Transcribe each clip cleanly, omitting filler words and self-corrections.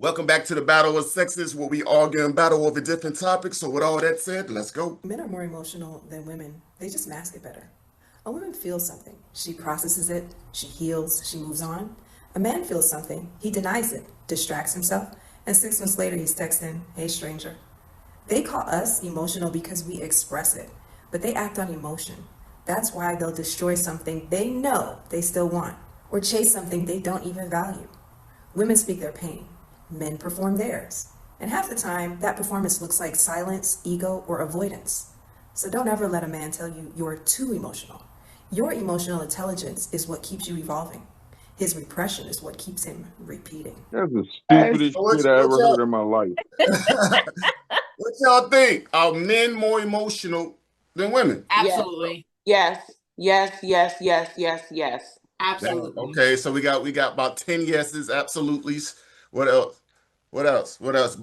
Welcome back to the Battle of Sexes, where we argue and battle over different topics. So, with all that said, let's go. Men are more emotional than women. They just mask it better. A woman feels something. She processes it, she heals, she moves on. A man feels something. He denies it, distracts himself, and 6 months later he's texting, "Hey, stranger." They call us emotional because we express it, but they act on emotion. That's why they'll destroy something they know they still want, or chase something they don't even value. Women speak their pain, men perform theirs. And half the time, that performance looks like silence, ego, or avoidance. So don't ever let a man tell you you're too emotional. Your emotional intelligence is what keeps you evolving. His repression is what keeps him repeating. That's the Yes. stupidest So shit I ever heard in my life. what y'all think? Are men more emotional than women? Absolutely. Yes. Yes. Yes. Yes. Yes. Yes. Absolutely. Okay, so we got about 10 yeses, absolutelys. What else? What else? What else? He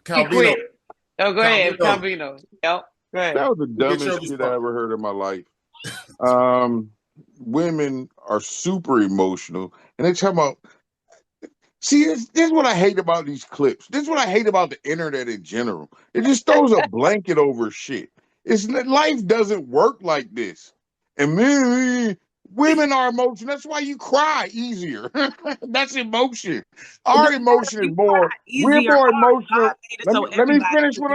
Calvino. quit. Oh, go ahead, Calvino. Calvino. Yep. Go ahead. That was the Get your dumbest shit I response. ever heard in my life. Um, Women are super emotional, and they talk about. See, this is what I hate about these clips. This is what I hate about the internet in general. It just throws a blanket over shit. Life doesn't work like this. And women are emotional. That's why you cry easier. That's emotion. It Our doesn't matter emotion if is you more. cry We're easy or more hard. emotional. God made it Let so me let me everybody finish can what do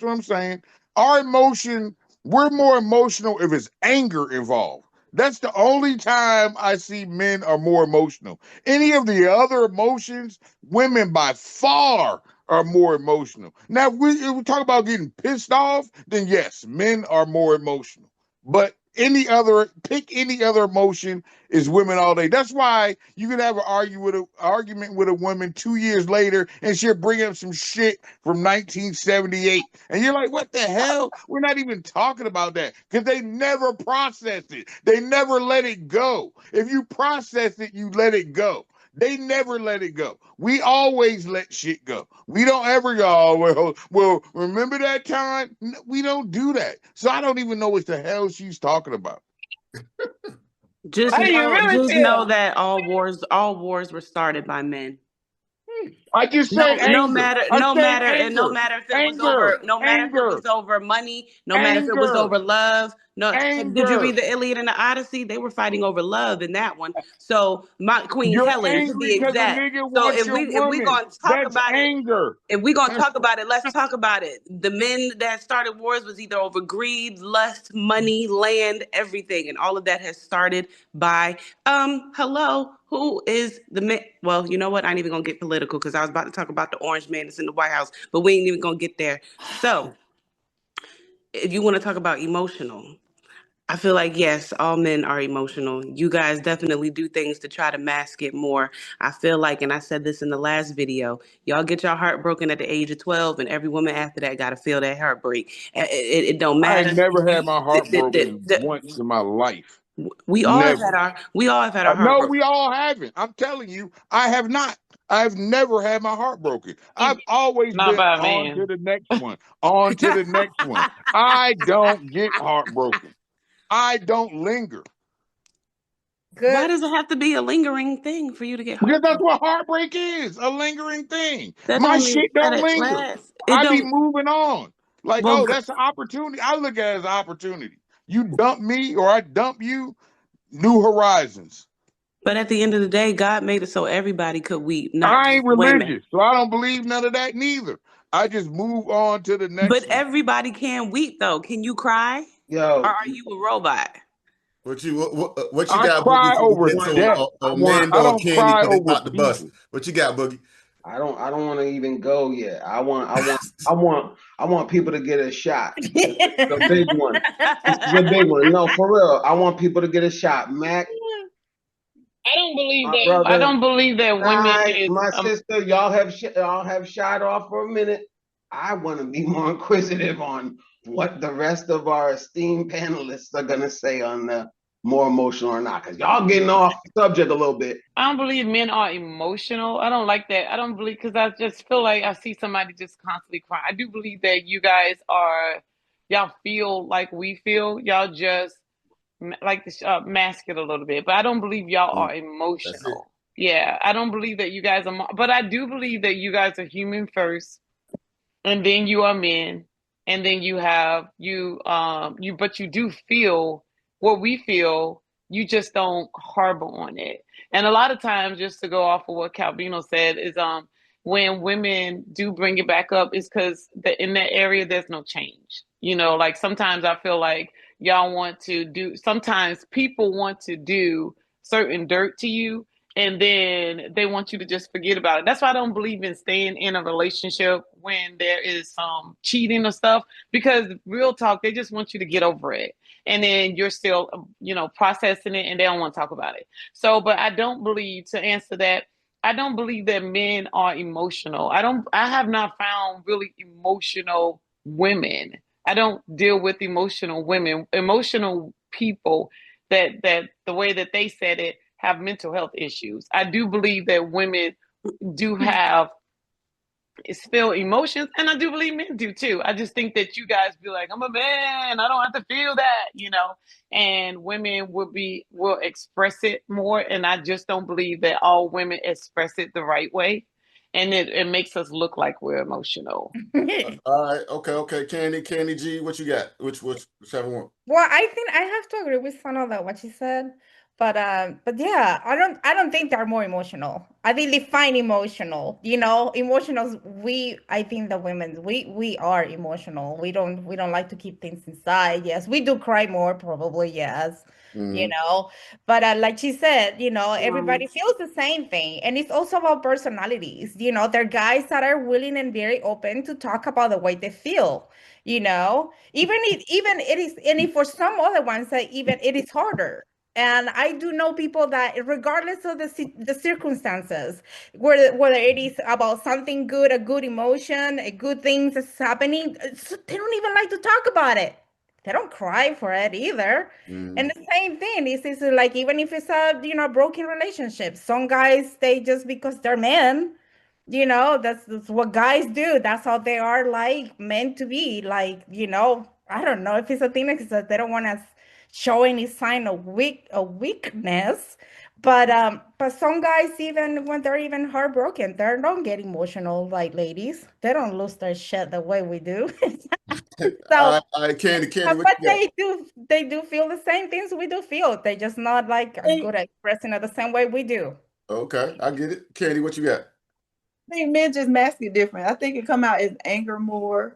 I'm saying. Our emotion. We're more emotional if it's anger involved. That's the only time I see men are more emotional. Any of the other emotions, women by far are more emotional. Now, if we talk about getting pissed off, then yes, men are more emotional. But pick any other emotion is women all day. That's why you can have an argument with a woman 2 years later, and she'll bring up some shit from 1978, and you're like, "What the hell? We're not even talking about that because they never process it. They never let it go. If you process it, you let it go. They never let it go. We always let shit go. We don't ever go, "Oh, well, remember that time?" We don't do that. So I don't even know what the hell she's talking about. Just How do you know, really just know feel? that all wars were started by men. I just No, said no anger. matter, I no said matter, and no anger. matter if it was Anger. over, no matter if it Anger. was over money, no matter if it was Anger. over love. No, did you Anger. read the Iliad and the Odyssey? They were fighting over love in that one. So, my Queen You're Helen, to angry be because a exact. nigga So, wants your if we woman. gonna talk That's about it, anger. if we're gonna talk about it, let's talk about it. The men that started wars was either over greed, lust, money, land, everything, and all of that has started by hello, who is the man? Well, you know what? I ain't even gonna get political because I was about to talk about the orange man that's in the White House, but we ain't even gonna get there. So, if you want to talk about emotional, I feel like yes, all men are emotional. You guys definitely do things to try to mask it more. I feel like, and I said this in the last video, y'all get your heart broken at the age of 12, and every woman after that got to feel that heartbreak. It don't I ain't matter. never had You, my heart broken once in my life. we all have Never. had our heart No, broken. we all haven't. I'm telling you, I have not. I've never had my heart broken. I've always Not been by a on to man. the next one, on to the next one. I don't get heartbroken. I don't linger Why Good. does it have to be a lingering thing for you to get because that's heartbroken? what heartbreak is, a lingering thing. That My don't mean shit that don't it linger. lasts. It I be don't. moving on. Like, Well, oh, that's an opportunity. I look at it as an opportunity. You dump me or I dump you, new horizons. but at the end of the day, God made it so everybody could weep, not I ain't just women. religious, so I don't believe none of that neither. I just move on to the But next one. everybody can weep though. Can you cry? Or Yo, are you a robot? What you I got, Boogie, cry before we over get one, to death. Amanda I or don't Candy cry because they over about to bust? people. What you got, Boogie? I don't want to even go yet. I want people to get a shot. The big one. This is a big one. No, for real. I want people to get a shot. Mac, I don't believe my that. I brother, don't believe that women Ty, is. my sister, y'all have shot off for a minute. I want to be more inquisitive on what the rest of our esteemed panelists are gonna say on the more emotional or not, because y'all getting off subject a little bit. I don't believe men are emotional. I don't like that. I don't believe because I just feel like I see somebody just constantly crying. I do believe that you guys are. Y'all feel like we feel. Y'all just like to mask it a little bit, but I don't believe y'all Mm, are that's it. emotional. Yeah, I don't believe that you guys are, but I do believe that you guys are human first, and then you are men, and then you have but you do feel what we feel. You just don't harbor on it. And a lot of times, just to go off of what Calvino said, is when women do bring it back up, is because in that area there's no change. Like sometimes I feel like y'all want to do. Sometimes people want to do certain dirt to you, and then they want you to just forget about it. That's why I don't believe in staying in a relationship when there is some cheating or stuff, because real talk, they just want you to get over it. And then you're still, processing it, and they don't want to talk about it. So, but I don't believe, to answer that, I don't believe that men are emotional. I have not found really emotional women. I don't deal with emotional women, emotional people that the way that they said it have mental health issues. I do believe that women do have feel emotions, and I do believe men do too. I just think that you guys be like, I'm a man, I don't have to feel that. And women will express it more, and I just don't believe that all women express it the right way, and it makes us look like we're emotional. All right, okay. Candy G, what you got? Whichever one. Well, I think I have to agree with some of that what she said, but yeah, I don't think they're more emotional. I think they find emotional. Emotionals. I think the women we are emotional. We don't like to keep things inside. Yes, we do cry more probably. Yes, you Mhm. know, but like she said, everybody feels the same thing, and it's also about personalities. There are guys that are willing and very open to talk about the way they feel. Even it is, and if for some other ones that even it is harder. And I do know people that regardless of the circumstances, whether it is about something good, a good emotion, a good things that's happening, they don't even like to talk about it. They don't cry for it either. And Mhm. the same thing is like, even if it's a broken relationship, some guys, they just, because they're men, that's what guys do. That's how they are, like, meant to be. Like, I don't know if it's a thing because they don't want to show any sign of weakness. But some guys, even when they're even heartbroken, they don't get emotional like ladies. They don't lose their shit the way we do. So, All right, Candy, what but you got? they do feel the same things we do feel. They just not like think, good at expressing it the same way we do. Okay, I get it. Candy, what you got? think men just mask it different. I think it come out as anger more.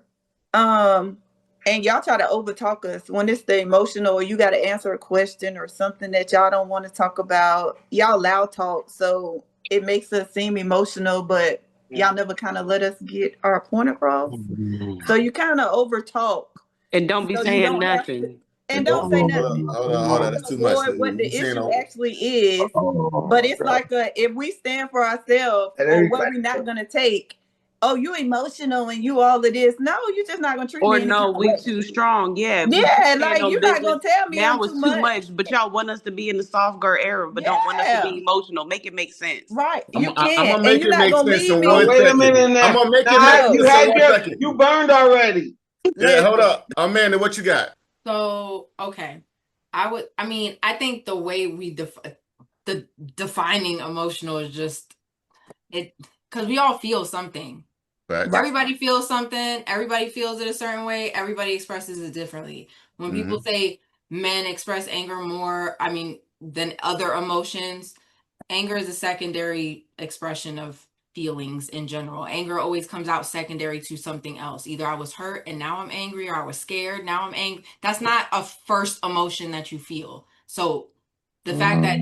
Um, and y'all try to overtalk us when it's the emotional, or you got to answer a question or something that y'all don't want to talk about. Y'all loud talk, so it makes us seem emotional, but y'all never kind of let us get our point across. So you kind of overtalk, And don't be so you saying don't have to, nothing. and And don't don't say hold nothing. on. To That's too much. avoid what You the saying issue all actually is. But it's like if we stand for ourselves on what we're not gonna take. Oh, you emotional and you all of this. No, you're just not gonna treat Or me any kind no, of we way. too strong. Yeah, we can't Yeah, stand like on you're not business. gonna tell me I'm Now too it's too much. much, but y'all want us to be in the soft girl era, but don't want us to Yeah, be emotional. Make it make sense. right. I'm You I'm can't, gonna and make you're it not make gonna sense leave in Oh, one me. wait a minute second. I'm now. gonna make it make Nah, No, you sense in had one second. you burned already. Yeah, hold listen. up. Amanda, what you got? So, okay. I think the way the defining emotional is just it, because we all feel something. Facts. Right. Everybody feels something. Everybody feels it a certain way. Everybody expresses it differently. When people Mm-hmm. say men express anger more, than other emotions, anger is a secondary expression of feelings in general. Anger always comes out secondary to something else. Either I was hurt and now I'm angry, or I was scared, now I'm angry. That's not a first emotion that you feel. So the fact that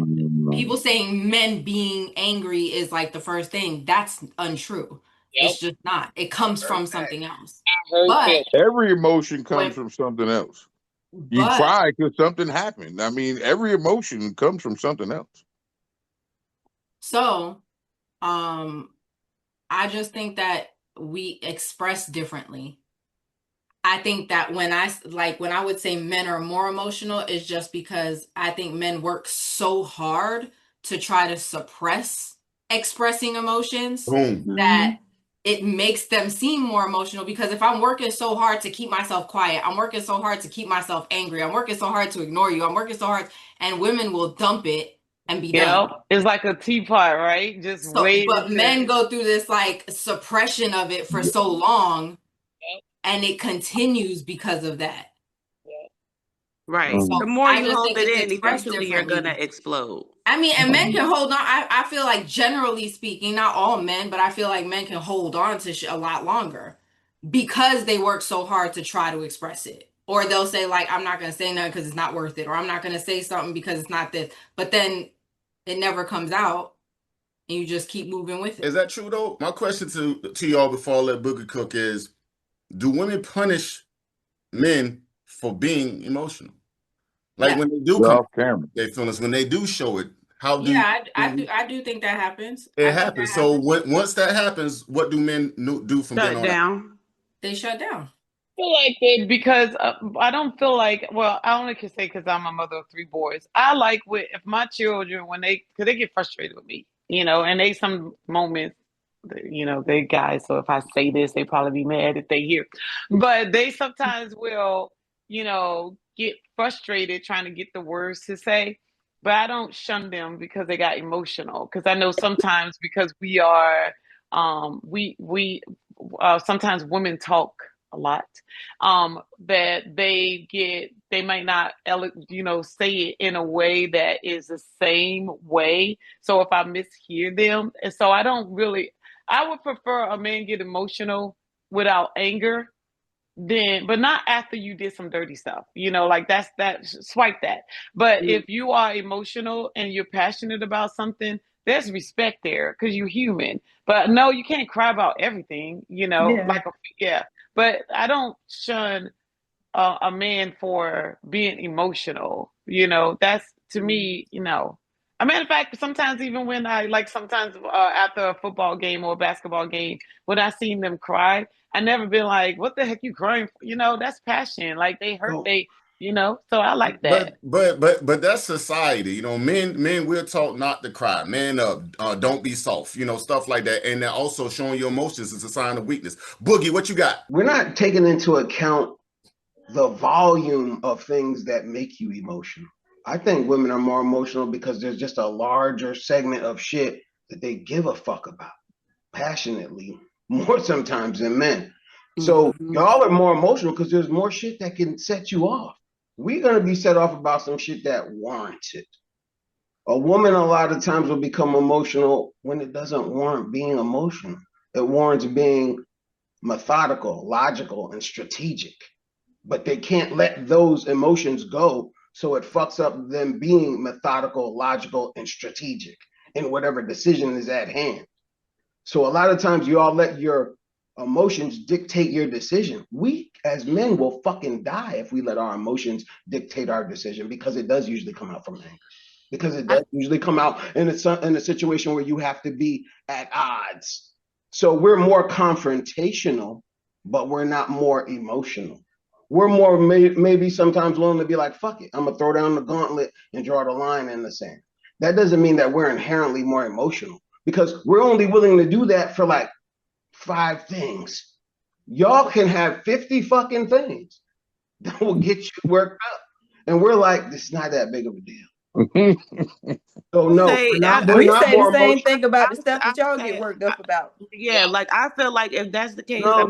people saying men being angry is like the first thing, that's untrue. Yep. It's just not. It comes from Perfect. something else. Heard But that. Every emotion comes when from something else. You but cry because something happened. I mean, every emotion comes from something else. so um I just think that we express differently. I think that when I would say men are more emotional is just because I think men work so hard to try to suppress expressing emotions Boom. that Mm-hmm. it makes them seem more emotional, because if I'm working so hard to keep myself quiet, I'm working so hard to keep myself angry, I'm working so hard to ignore you, I'm working so hard, and women will dump it and be done. It's like a teapot, right? Just So, wait. but men go through this like suppression of it for so long, and it continues because of that. Right. So The more I you just hold think it it's in, expressed eventually you're differently. gonna explode. I mean, and men can hold on. I feel like generally speaking, not all men, but I feel like men can hold on to a lot longer because they work so hard to try to express it. Or they'll say like, I'm not going to say nothing because it's not worth it. Or I'm not going to say something because it's not this. But then it never comes out and you just keep moving with it. Is that true though? My question to y'all before I let Boogie cook is, do women punish men for being emotional? Like Yeah. when they do Get come off camera. their feelings, when they do show it, how do Yeah, I do think that happens. it I think happens? that So happens. once that happens, what do men do from then Shut on out? down. They shut down. I feel like it because I don't feel like, well, I only can say because I'm a mother of 3 boys. I like if my children, because they get frustrated with me, and they some moments, they guys, so if I say this, they probably be mad if they hear. But they sometimes will, get frustrated trying to get the words to say. But I don't shun them because they got emotional. Because I know sometimes because we are, we sometimes women talk a lot, that they might not say it in a way that is the same way. So if I mishear them, and so I would prefer a man get emotional without anger but not after you did some dirty stuff, like swipe that. But if you are emotional and you're passionate about something, there's respect there because you're human. But no, you can't cry about everything, Yeah. but I don't shun a man for being emotional. That's to me, a matter of fact, sometimes even when sometimes after a football game or a basketball game, when I seen them cry, I never been like, what the heck you crying for? That's passion. Like they hurt, so I like that. But that's society. Men we're taught not to cry. Men don't be soft, stuff like that. And then also showing your emotions is a sign of weakness. Boogie, what you got? We're not taking into account the volume of things that make you emotional. I think women are more emotional because there's just a larger segment of shit that they give a fuck about passionately, more sometimes than men. So y'all are more emotional because there's more shit that can set you off. We're gonna be set off about some shit that warrants it. A woman a lot of times will become emotional when it doesn't warrant being emotional. It warrants being methodical, logical, and strategic. But they can't let those emotions go, so it fucks up them being methodical, logical, and strategic in whatever decision is at hand. So a lot of times you all let your emotions dictate your decision. We as men will fucking die if we let our emotions dictate our decision, because it does usually come out from anger. Because it does usually come out in a situation where you have to be at odds. So we're more confrontational, but we're not more emotional. We're more maybe sometimes willing to be like, fuck it, I'm gonna throw down the gauntlet and draw the line in the sand. That doesn't mean that we're inherently more emotional, because we're only willing to do that for like 5 things. Y'all can have 50 fucking things that will get you worked up. And we're like, this is not that big of a deal. So no, we're not we say more the same emotional. thing about the stuff that y'all get worked up about. Yeah, like I feel like if that's the case, No,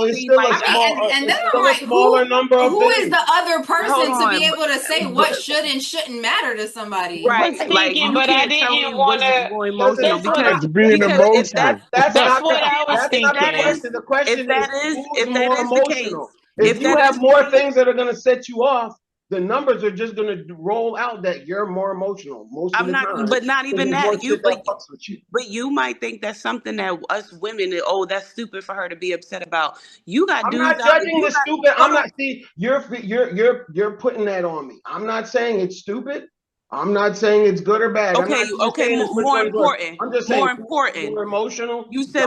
it's still a small, and then it's I'm still like, a smaller number of who things. is the other person Hold to be on, able to say what should and shouldn't matter to somebody? right? Like you But I can't tell me didn't want what's to. more emotional That's what I. That's being if emotional. That's That's not what the I was that's not the thinking. question. The question is who's if that more is the case, emotional. If you have more things that are going to set you off, the numbers are just going to roll out that you're more emotional most of the time. but not even There's more that. shit that fucks with you. But you might think that's something that us women, that's stupid for her to be upset about. You got I'm dudes not out judging the stupid. I'm not. See, you're putting that on me. I'm not saying it's stupid. I'm not saying it's good or bad. I'm not even saying it's which more one's worse. important. I'm just saying more emotional. You said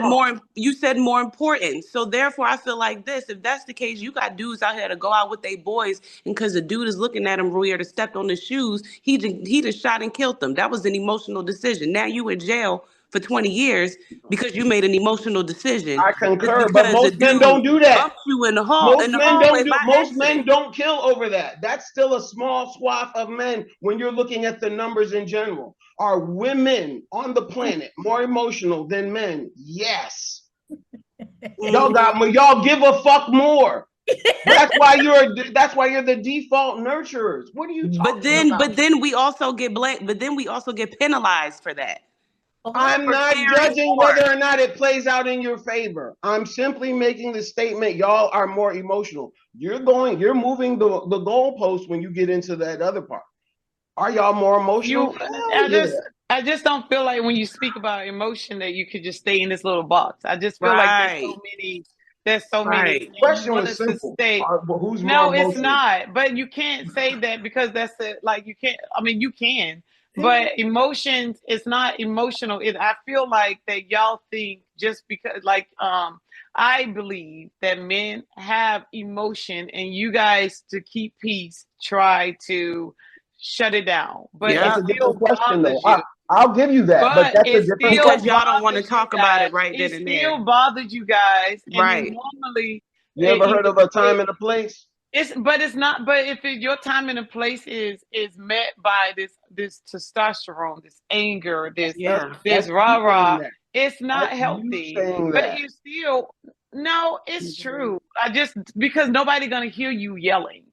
more important. So therefore, I feel like this. If that's the case, you got dudes out here to go out with their boys, and because the dude is looking at him weird or stepped on his shoes, he just shot and killed them. That was an emotional decision. Now you in jail for 20 years because you made an emotional decision. I It's concur, but because a most men dude don't do that. bumped you in the hall Most men hallway don't do. by Most men accident. don't kill over that. That's still a small swath of men when you're looking at the numbers in general. Are women on the planet more emotional than men? Yes. Y'all give a fuck more. That's why you're the default nurturers. What are you talking about? But then we also get blamed. But then we also get penalized for that. I'm not judging whether or not it plays out in your favor. I'm simply making the statement y'all are more emotional. You're moving the goalpost when you get into that other part. Are y'all more emotional? I just don't feel like when you speak about emotion that you could just stay in this little box. I just feel like there's so many. The question was simple. Who's more emotional? It's not. But you can't say that because that's it. Like you can't. I mean, you can. But emotions, it's not emotional. I feel like that y'all think just because, like, I believe that men have emotion, and you guys, to keep peace, try to shut it down. But that's a different question, though. I'll give you that, but that's a different question. Because y'all don't want to talk about it right then and there. It still bothered you guys, and right? Normally, you ever heard of a time and a place? It's not. But if your time and a place is met by this testosterone, this anger, this rah-rah, it's not healthy. But you still it's true. Because nobody's gonna hear you yelling.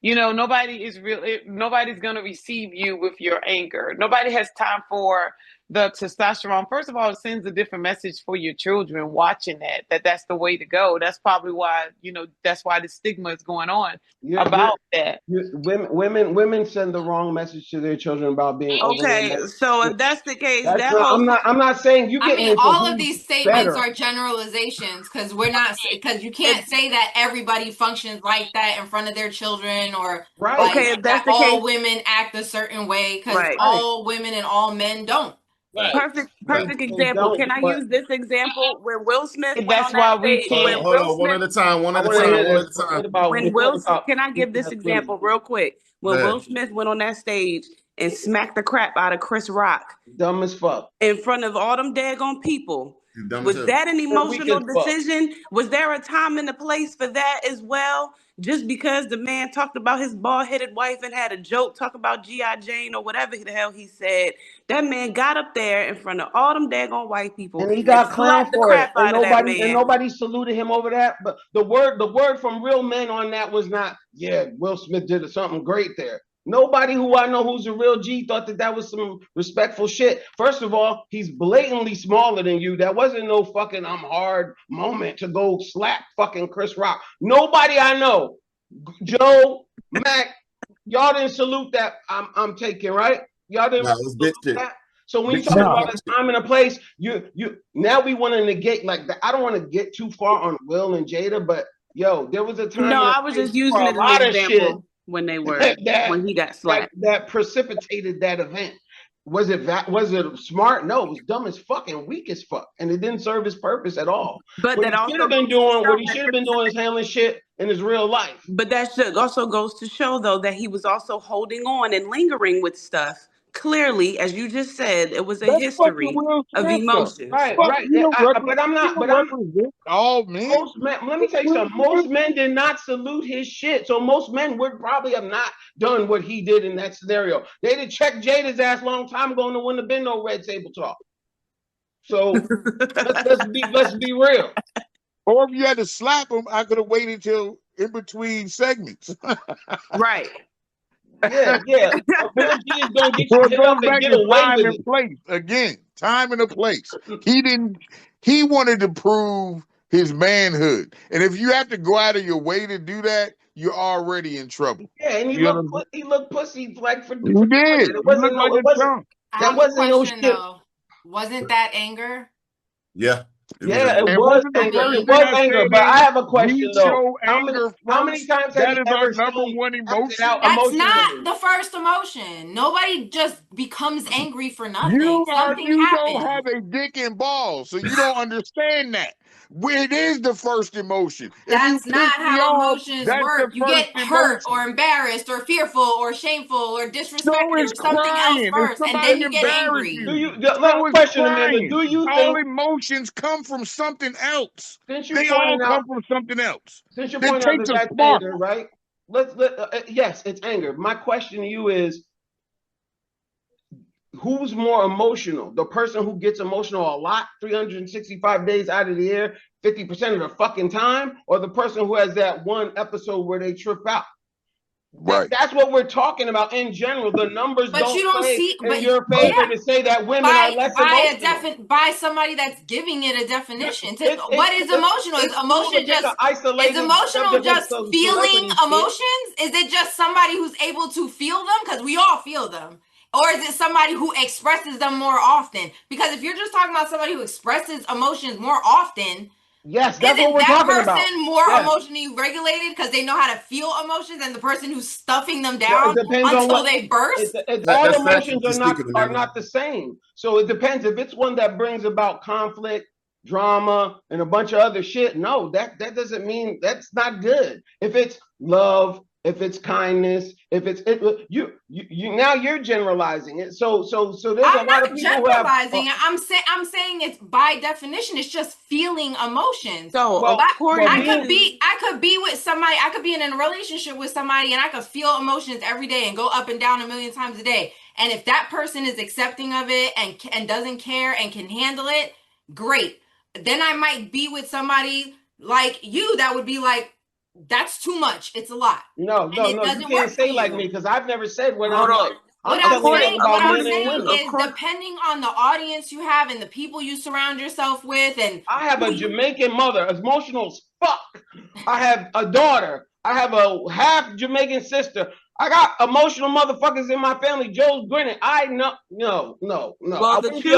You know, nobody's gonna receive you with your anger. Nobody has time for the testosterone. First of all, it sends a different message for your children watching that's the way to go. That's probably why, that's why the stigma is going on about that. Women send the wrong message to their children about being okay. So if that's the case, I'm not saying you get. I mean, all of these statements are generalizations because you can't say that everybody functions like that in front of their children or if that's the all case, women act a certain way because all women and all men don't. Right. Perfect example. Can I use this example when Will Smith went That's on that why we stage? can't. Hold on, one at a time. When can I give this example real quick? When Will Smith went on that stage and smacked the crap out of Chris Rock, dumb as fuck, in front of all them daggone people. Was that an emotional decision? Was there a time and a place for that as well? Just because the man talked about his bald-headed wife and had a joke, talk about G.I. Jane or whatever the hell he said, that man got up there in front of all them daggone white people and he got clowned for it. And nobody saluted him over that. But the word from real men on that was not, Will Smith did something great there. Nobody who I know who's a real G thought that was some respectful shit. First of all, he's blatantly smaller than you. That wasn't no fucking I'm hard moment to go slap fucking Chris Rock. Nobody I know, Joe, Mac, y'all didn't salute that. I'm taking, right? Y'all didn't salute that. So when you talk about a time and a place, you now we want to negate like that. I don't want to get too far on Will and Jada, but there was a time. No, I was just using it as an example. When when he got slapped, that precipitated that event. Was it smart? No, it was dumb as fuck and weak as fuck, and it didn't serve his purpose at all. But what he should have been doing is handling shit in his real life. But that also goes to show, though, that he was also holding on and lingering with stuff. Clearly, as you just said, it was a history of emotions. Right. But I'm not. But I'm all men. Let me tell you something. Most men did not salute his shit, so most men would probably have not done what he did in that scenario. They'd have checked Jada's ass long time ago, and there wouldn't have been no red table talk. So let's be real. Or if you had to slap him, I could have waited till in between segments. Right. Yeah. Ability is gonna get you hit up and get away time with and place again. Time and a place. He wanted to prove his manhood, and if you have to go out of your way to do that, you're already in trouble. Yeah, and he looked pussy like for. He did. It wasn't no shit. Though. Wasn't that anger? Yeah. It was anger, but I have a question though. How many times have you ever number one emotion? That's not the first emotion. Nobody just becomes angry for nothing. You don't have a dick and balls, so you don't understand that. It is the first emotion. That's not how emotions that's work. the You first get hurt emotion. or embarrassed or fearful or shameful or So disrespected is or something else crying. If first, and somebody then you get embarrass angry. Do you, you? so Last is question, Amanda. crying. Do you All think? emotions come from something else. Since you They all pointed out, come from something else. since you're That pointing out takes that a that's spark. anger, right? Yes, it's anger. My question to you is, who's more emotional? The person who gets emotional a lot, 365 days out of the year, 50% of the fucking time, or the person who has that one episode where they trip out? Right. That's what we're talking about in general. The numbers But don't you don't play see, in but your favor yeah, to say that women are less emotional. by somebody that's giving it a definition. What is It's emotional? Is cool to emotion pick an just isolated subject with some feeling celebrity shit. emotions? Is it just somebody who's able to feel them? Because we all feel them. Or is it somebody who expresses them more often? Because if you're just talking about somebody who expresses emotions more often, yes, that's isn't what we're that talking person about. more Yes. emotionally regulated because they know how to feel emotions than the person who's stuffing them Well, down it depends on until what they burst? all That's facts emotions what you're speaking, are Amanda. not the same. So it depends. If it's one that brings about conflict, drama, and a bunch of other shit, no, that doesn't mean that's not good. If it's love, if it's kindness, if it's you now you're generalizing it. So there's I'm a lot of not people who have generalizing. I'm saying it's by definition. It's just feeling emotions. So well, according I could be with somebody. I could be in a relationship with somebody, and I could feel emotions every day and go up and down a million times a day. And if that person is accepting of it and doesn't care and can handle it, great. Then I might be with somebody like you that would be like, that's too much. It's a lot. No, you can't say like me because I've never said what I'm like. What I'm saying is depending on the audience you have and the people you surround yourself with, and I have a Jamaican mother, emotional as fuck. I have a daughter. I have a half Jamaican sister. I got emotional motherfuckers in my family. Joe's grinning. I know, no. Well, the true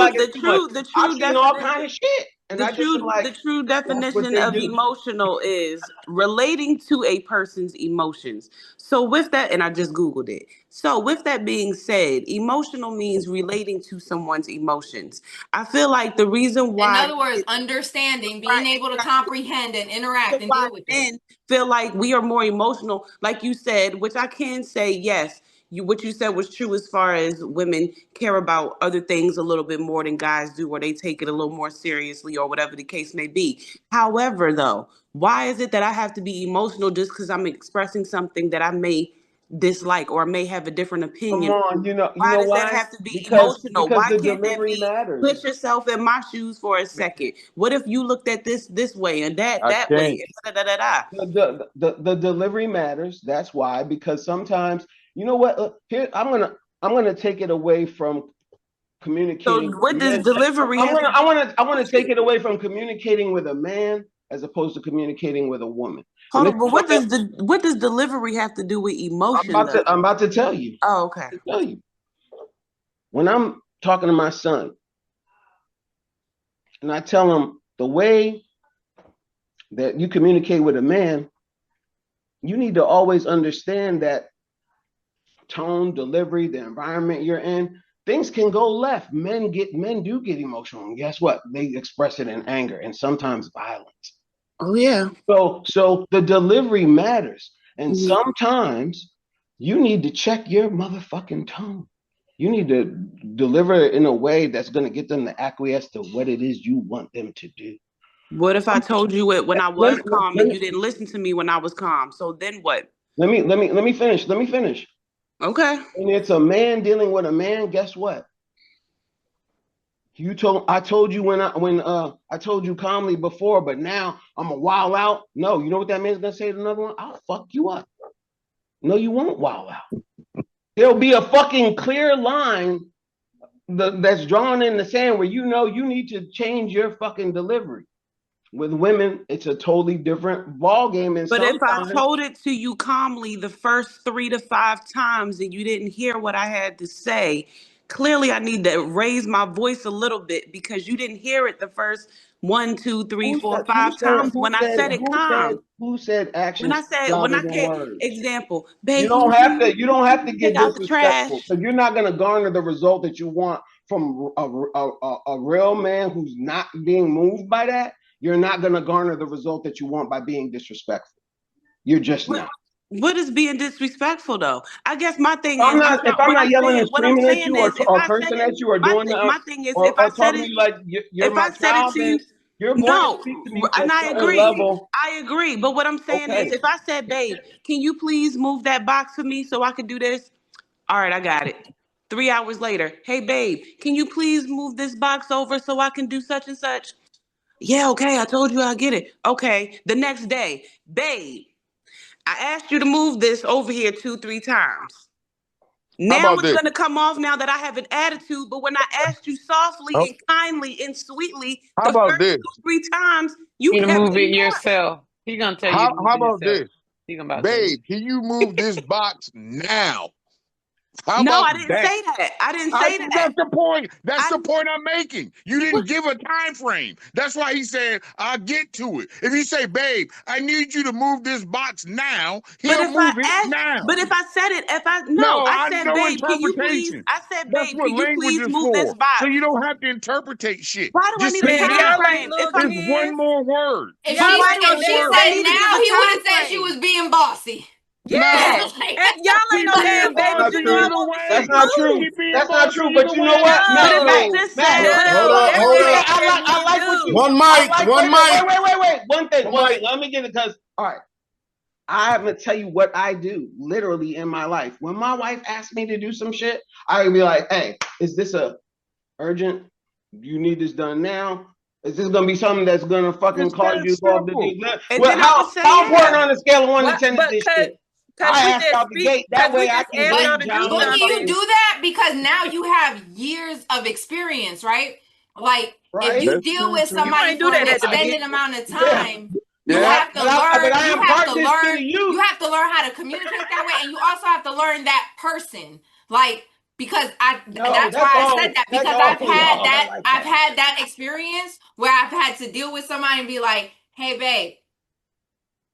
I've seen all kind of shit. And the true definition of emotional is relating to a person's emotions. So with that, and I just Googled it. So with that being said, emotional means relating to someone's emotions. I feel like the reason why, in other words, understanding, being able to comprehend and interact and deal with men feel like we are more emotional, like you said, which I can say, yes, what you said was true as far as women care about other things a little bit more than guys do, or they take it a little more seriously, or whatever the case may be. However, though, why is it that I have to be emotional just because I'm expressing something that I may dislike or may have a different opinion? Come on, you know Why why? That have to be Because emotional? Why the can't that delivery be? matters. Put yourself in my shoes for a second. What if you looked at this way and that way? The delivery matters. That's why. Because sometimes, you know what? Here, I'm gonna take it away from communicating. So what does delivery? I want to take it away from communicating with a man as opposed to communicating with a woman. Hold on, but what does delivery have to do with emotion? I'm about to tell you. Oh, okay. Tell you. When I'm talking to my son, and I tell him the way that you communicate with a man, you need to always understand that tone, delivery, the environment you're in, things can go left. Men do get emotional. And guess what? They express it in anger and sometimes violence. Oh yeah. So the delivery matters. And sometimes you need to check your motherfucking tone. You need to deliver it in a way that's going to get them to acquiesce to what it is you want them to do. What if I told you it when I was calm and you didn't listen to me when I was calm? So then what? Let me finish. Okay. And it's a man dealing with a man. Guess what? I told you when I told you calmly before, but now I'm a wild out. No, you know what that man's gonna say to another one? I'll fuck you up. No, you won't wild out. There'll be a fucking clear line that's drawn in the sand where you know you need to change your fucking delivery. With women, it's a totally different ball game. And but if I told it to you calmly the first 3 to 5 times and you didn't hear what I had to say, clearly I need to raise my voice a little bit because you didn't hear it the first 1, 2, 3, 4, 5 times when I said it calm. Who said action? Example, babe, you don't have to get disrespectful because you're not gonna garner the result that you want from a real man who's not being moved by that. you're not going to garner the result that you want by being disrespectful. You're just not. What is being disrespectful though? I guess my thing If is, I'm not yelling and screaming at you or I cursing at you or my doing my thing is, or if I said talking to it, you like you're if my I said it child, to then you, you're going no, to speak to me and to a I certain agree. level. I agree. But what I'm saying is, if I said, babe, can you please move that box for me so I can do this? All right, I got it. 3 hours later, hey, babe, can you please move this box over so I can do such and such? Yeah, okay, I told you I'll get it. Okay, the next day, babe, I asked you to move this over here 2-3 times. How Now about it's this? going to come off now that I have an attitude, but when I asked you softly Oh, and kindly and sweetly how the about first this? 2-3 times, you You kept move it ignoring. yourself. He gonna tell you to move How it about yourself. this? He gonna about tell you. Babe, can you move this box now? How No, about I didn't that? say that. I didn't say that. That's the point. That's I the point I'm making. You didn't give a time frame. That's why he said, I'll get to it. If you say, babe, I need you to move this box now, But he'll if I move it asked, now. but if I said it, No, I I said, know babe, can you please? interpretation. I said, That's babe, what can you language please is move this for. box? So you don't have to interpretate shit. Why do I Just need a say Man, time yes. y'all like frame? little If I'm, Just one kids. more word. If Y'all she, like if no she damn said need to babies. give now, a he would time have said she frame. was being bossy. Yeah. Like, And y'all ain't no She damn being babies. That's You bossy know I true. either want way. That's shit not too. true. She being That's not bossy true. either But you know way. what, But if I No. just Matt, said, No. Hold up, hold Every up. I like what you. One I mic, like. one mic. Wait. One thing. One mic. Let me get it because all right. I'm gonna tell you what I do literally in my life. When my wife asks me to do some shit, I would be like, "Hey, is this a urgent? You need this done now? Is this gonna be something that's gonna fucking It's cause that you to go up the simple. deep? and Well, then I would say, how important yeah. on a scale of 1 to What? 10 is But this cause, shit? cause I we ask just out the speak. gate. That Cause we way I just can asked but y'all gauge to do how Boogie, you something. do that because now you have years of experience, right? Like if right? you That's deal true with too. You somebody ain't do for an that at the extended beginning. amount of Yeah. time, you Yeah. have to But learn. I You have impart to this shit to learn. you. You have to learn how to communicate that way, and you also have to learn that person. Like because No, that's why I said that that's because all y'all are like I've that. had that experience where I've had to deal with somebody and be like, "Hey, babe,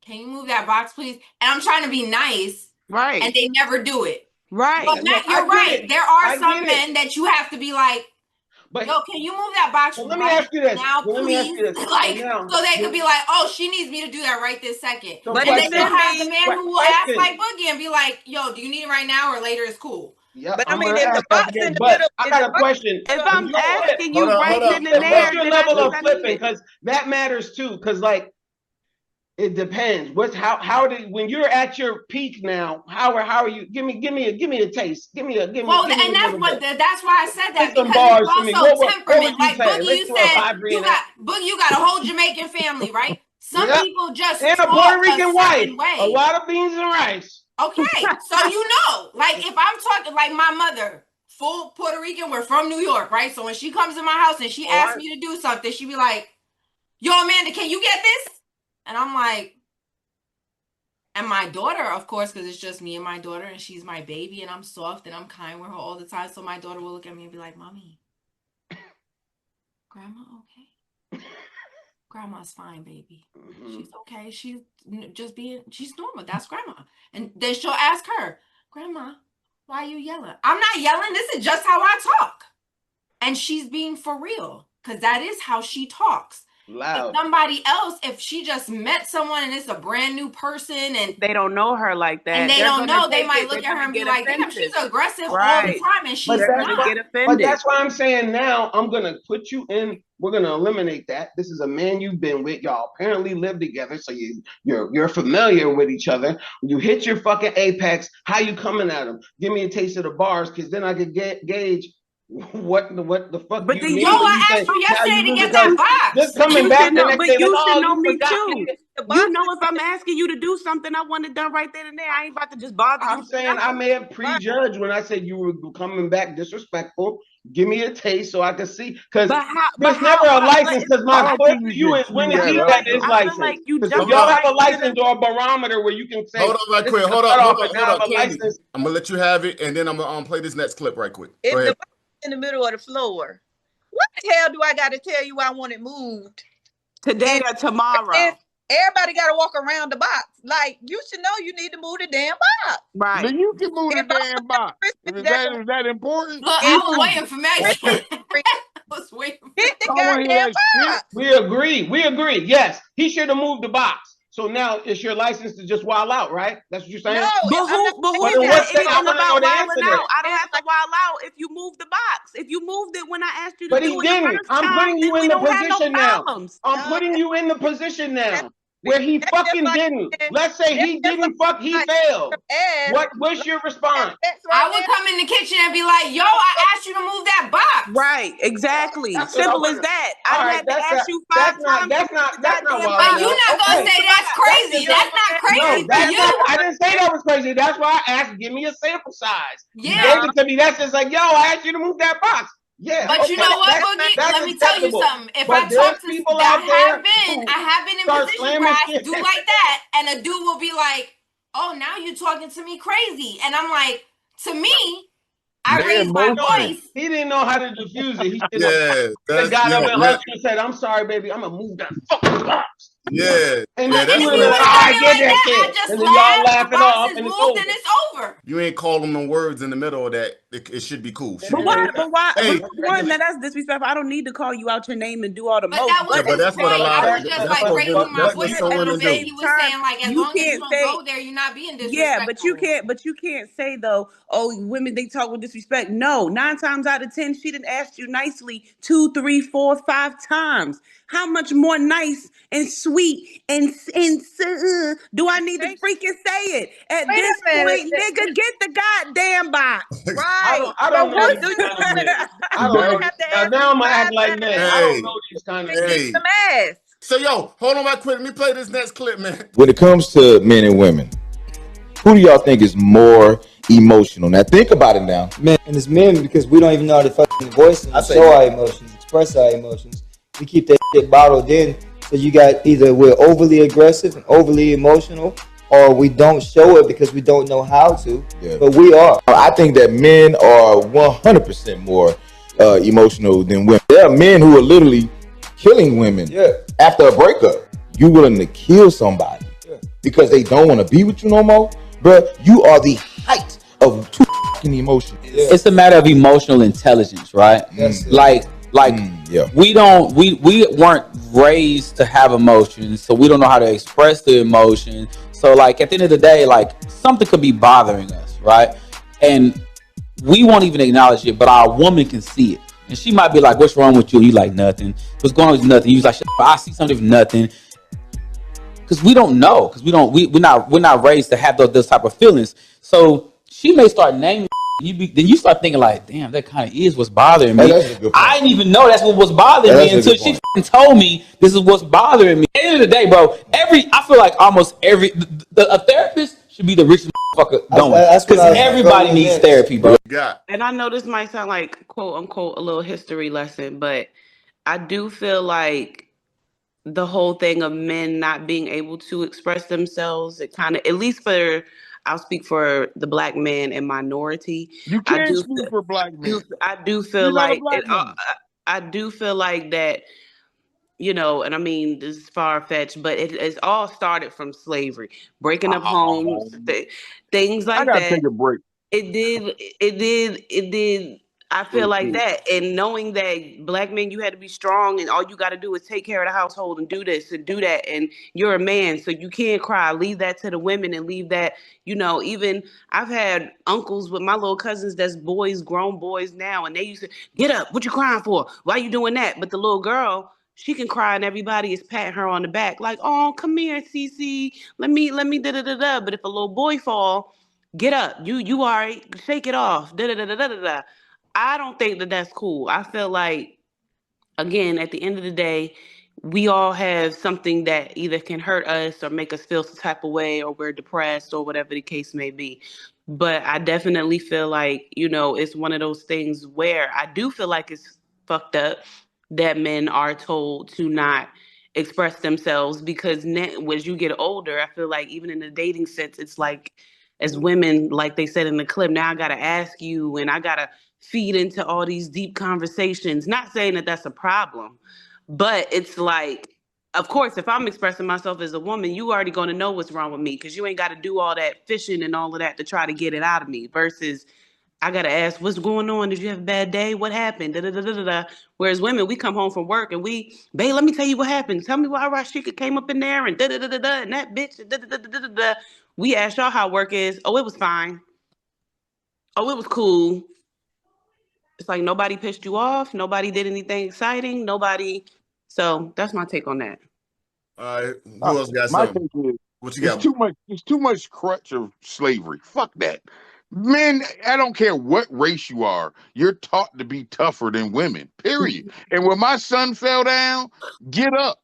can you move that box, please?" And I'm trying to be nice, and Right, they never do it. right. But No, Matt, I you're get right. it. There are I some get it. men that you have to be like, But yo, can you move that box let me right ask you this. now, Let me ask please? you this. Like, now, so they could be like, oh, she needs me to do that right this second. so But And it then you'll question. shouldn't have the be. man who will ask like Boogie and be like, yo, do you need it right now or later is cool? Yep, But I I'm mean, gonna if the ask that box again. in the But middle, I if got the a box question. If in I'm the middle, asking Hold you up, right hold up, then and hold there, What's your then I level think of I need flipping? it. Because that matters too. Because like it depends. What's how did when you're at your peak now? How are you? Give me a taste. Give me a Well, give and me a little bit. that's why I said Spit that some because it's bars to me. also What would temperament. you Like say? Boogie, Let's you do a said live reenact. You got a whole Jamaican family, right? Some Yep. people just And a talk Puerto a Rican wife. certain way. A lot of beans and rice. Okay, so you know, like if I'm talking like my mother, full Puerto Rican, we're from New York, right? So when she comes to my house and she All asks right. me to do something, she be like, yo, Amanda, can you get this? And I'm like, and my daughter, of course, because it's just me and my daughter, and she's my baby, and I'm soft and I'm kind with her all the time. So my daughter will look at me and be like, Mommy, Grandma, okay? Grandma's fine, baby. She's okay. She's normal. That's Grandma. And then she'll ask her, Grandma, why are you yelling? I'm not yelling. This is just how I talk. And she's being for real because that is how she talks. Loud. If somebody else, if she just met someone and it's a brand new person and They don't know her like that. they They're don't gonna know, they take might it, look they're at her gonna and be get like, damn, offended. she's aggressive all the Right. time and she's They're not. gonna get But offended. that's why I'm saying now I'm gonna put you in. We're gonna eliminate that. This is a man you've been with. Y'all apparently live together, so you're familiar with each other. When you hit your fucking apex, how you coming at him? Give me a taste of the bars, because then I could gauge what the fuck But you then mean. Yo, when I say, asked you "How yesterday to lose get it?" that 'Cause box. just coming you back should the know, next but day, like, you should oh, know you me forgot. too. the You box. know if I'm asking you to do something, I want it done right then and there. I ain't about to just bother you. I'm saying I may have prejudged when I said you were coming back disrespectful. Give me a taste so I can see, because there's never a license. Because I my don't question think to you you can is, when speed is that he up, at his though. I feel like license? you Because if jumped y'all have right a to license or a barometer where you can say, Hold on right this quick. is the Hold up, cutoff, hold up, and hold now I up, have a Candy. license. I'm gonna let you have it, and then I'm gonna play this next clip right quick. If Go the ahead. box is in the middle of the floor, what the hell do I got to tell you I want it moved? today And or tomorrow. if everybody got to walk around the box, like you should know you need to move the damn box. Right. Then you can move the If I damn box. put Is Jack that important? Look, in I was waiting for Megan. was waiting for Hit the I don't want to hear goddamn that shit. box. We agree. We agree. Yes, he should have moved the box. So now it's your license to just wild out, right? That's what you're saying? No, But I'm not who But saying then said what's that. that? I anything want to know about the wilding answer to out? that. I don't have to wild out if you move the box. If you moved it when I asked you to But he do it the didn't. first I'm time, putting then you in we the don't have no position now. problems. I'm No, putting you in the position that's, now where he that's just fucking like didn't. saying, Let's say that's he just like, didn't fuck, he failed. ass. What's your Have response? sex I right would now. come in the kitchen and be like, yo, I asked you to move that box. Right, exactly. That's what I Simple as want. that. All I done right, had to ask you 5 that's not times to move the that's not goddamn wilding But box. you're out. not gonna Okay. say that's crazy. That's That's not No, crazy for that's you. not. I didn't say that was crazy. That's why I asked. Give me a sample size. You Yeah. gave it to me. That's just like, yo, I asked you to move that box. Yeah. But Okay. you know what, That's Boogie? Let me tell you acceptable. something. If But I there's talk to people I out there have been in start positions slamming where I shit. do like that, and a dude will be like, "Oh, now you talking to me crazy," and I'm like, to me, I They're raised my emotional. voice. He didn't know how to diffuse it. He should Yeah, have that's got up and yeah, hustled and said, "I'm sorry, baby. I'm gonna move that fucking box." yeah, And yeah. then And you if That's would he have been where would like, have "All done right, it get like that that, I shit," just and then y'all laughed. The laughing box off, is and it's moved over. and it's over. you ain't call them no words in the middle of that. It should be cool. Should But be why? cool. But why? Hey, But one, that's disrespectful. I don't need to call you out your name and do all the But most. that yeah, was but his that's what a point. lot I of was just that's like what raising my that's what voice a some little women bit. do. He was saying like, as You long as you can't don't say, go there, you're not being yeah, but you disrespectful. can't say though, oh, women they talk with disrespect. No, 9 times out of 10, she didn't ask you nicely 2, 3, 4, 5 times. How much more nice and sweet and do I need to freaking say it? At Wait this a minute. point, nigga, get the goddamn box. Right. I But don't know what these do you kind of men. I you don't would know. have to Now, ask now I'm me gonna act 5 like times men. I Hey, don't know these kind of to men. get hey. some ass. So yo, hold on right quick. Let me play this next clip, man. When it comes to men and women, who do y'all think is more emotional? Now think about it now. Men, and it's men because we don't even know how to fucking voice and show our emotions, express our emotions. We keep that shit bottled in. So you got either we're overly aggressive and overly emotional, or we don't show it because we don't know how to. Yeah. But we are. I think that men are 100% more emotional than women. There are men who are literally killing women after a breakup. You willing to kill somebody because they don't want to be with you no more, but you are the height of too fucking emotion. It's a matter of emotional intelligence, right? Like we weren't raised to have emotions, so we don't know how to express the emotion. So like at the end of the day, like something could be bothering us, right? And we won't even acknowledge it, but our woman can see it. And she might be like, what's wrong with you? And you like, nothing. What's going on with nothing? You like, I see something, nothing. Because we don't know, because we're not raised to have those type of feelings. So she may start naming then you start thinking like, damn, that kind of is what's bothering me. I didn't even know that's what was bothering me until she told me this is what's bothering me. At the end of the day, bro, I feel like almost a therapist should be the richest motherfucker going. Because everybody needs therapy, bro. And I know this might sound like quote unquote a little history lesson, but I do feel like the whole thing of men not being able to express themselves, it kind of, at least I'll speak for the black man and minority. You can't speak for black men. I do feel You're not a like black man. I do feel like that, you know, and I mean this is far fetched, but it's all started from slavery, breaking up homes, things like I gotta that. take a break. It did. I feel like that, and knowing that black men, you had to be strong, and all you got to do is take care of the household and do this and do that, and you're a man, so you can't cry. Leave that to the women, and leave that, you know. Even I've had uncles with my little cousins that's boys, grown boys now, and they used to get up. What you crying for? Why you doing that? But the little girl, she can cry, and everybody is patting her on the back, like, oh, come here, Cece. Let me da da da da. But if a little boy fall, get up. You all right? Shake it off. Da da da da da da. I don't think that that's cool. I feel like, again, at the end of the day, we all have something that either can hurt us or make us feel some type of way, or we're depressed or whatever the case may be. But I definitely feel like, you know, it's one of those things where I do feel like it's fucked up that men are told to not express themselves, because as you get older, I feel like even in the dating sense, it's like, as women, like they said in the clip, now I got to ask you and I got to feed into all these deep conversations. Not saying that that's a problem, but it's like, of course, if I'm expressing myself as a woman, you already going to know what's wrong with me, because you ain't got to do all that fishing and all of that to try to get it out of me, versus I gotta ask, what's going on? Did you have a bad day? What happened? Da, da, da, da, da, da. Whereas women, we come home from work and babe, let me tell you what happened. Tell me why Rashika came up in there and da da da da da and that bitch da da da da da da. We ask y'all how work is. Oh, it was fine. Oh, it was cool. It's like nobody pissed you off. Nobody did anything exciting. Nobody. So that's my take on that. All right. Who else got My something? take is, What you got? It's too much crutch of slavery. Fuck that. Men, I don't care what race you are, you're taught to be tougher than women, period. And when my son fell down, get up.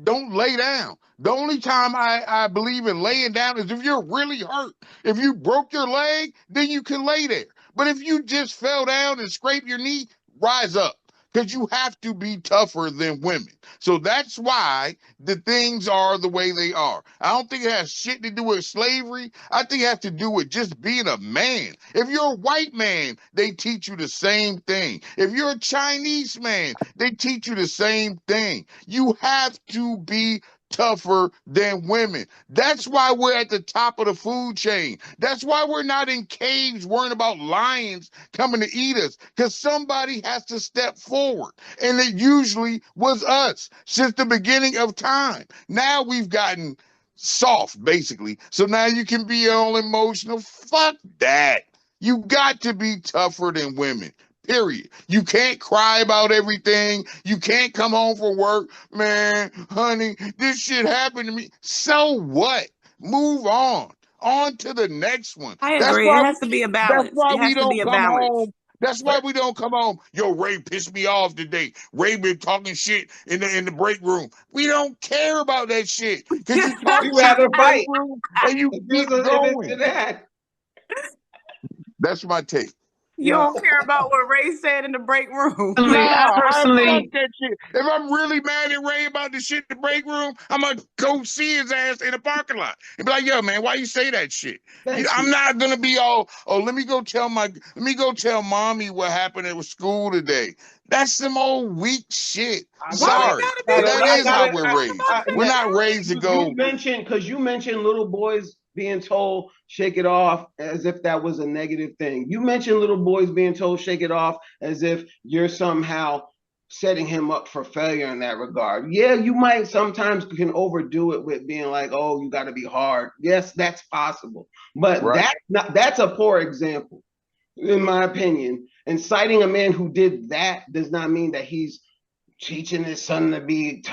Don't lay down. The only time I believe in laying down is if you're really hurt. If you broke your leg, then you can lay there. But if you just fell down and scraped your knee, rise up. Because you have to be tougher than women. So that's why the things are the way they are. I don't think it has shit to do with slavery. I think it has to do with just being a man. If you're a white man, they teach you the same thing. If you're a Chinese man, they teach you the same thing. You have to be tougher than women. That's why we're at the top of the food chain. That's why we're not in caves worrying about lions coming to eat us, because somebody has to step forward. And it usually was us since the beginning of time. Now we've gotten soft, basically. So now you can be all emotional. Fuck that. You got to be tougher than women. Period. You can't cry about everything. You can't come home from work, man, honey, this shit happened to me. So what? Move on. On to the next one. I agree. It has to be a balance. That's why It has we to be don't a come balance. home. That's why we don't come home. Yo, Ray pissed me off today. Ray been talking shit in the break room. We don't care about that shit. Because you talk We shit in rather the break fight. room and you If keep it's going. to that. That's my take. You don't care about what Ray said in the break room. Nah, I fuck personally, that shit. If I'm really mad at Ray about the shit in the break room, I'm gonna go see his ass in the parking lot and be like, "Yo, man, why you say that shit?" I'm not gonna be all, "Oh, let me go tell mommy what happened at school today." That's some old weak shit. Sorry, but that is how we're raised. We're not raised to go. You mentioned little boys being told shake it off as if that was a negative thing. You mentioned little boys being told shake it off as if you're somehow setting him up for failure in that regard. Yeah, you might sometimes can overdo it with being like, oh, you got to be hard. Yes, that's possible. But that's a poor example, in my opinion. And citing a man who did that does not mean that he's teaching his son to be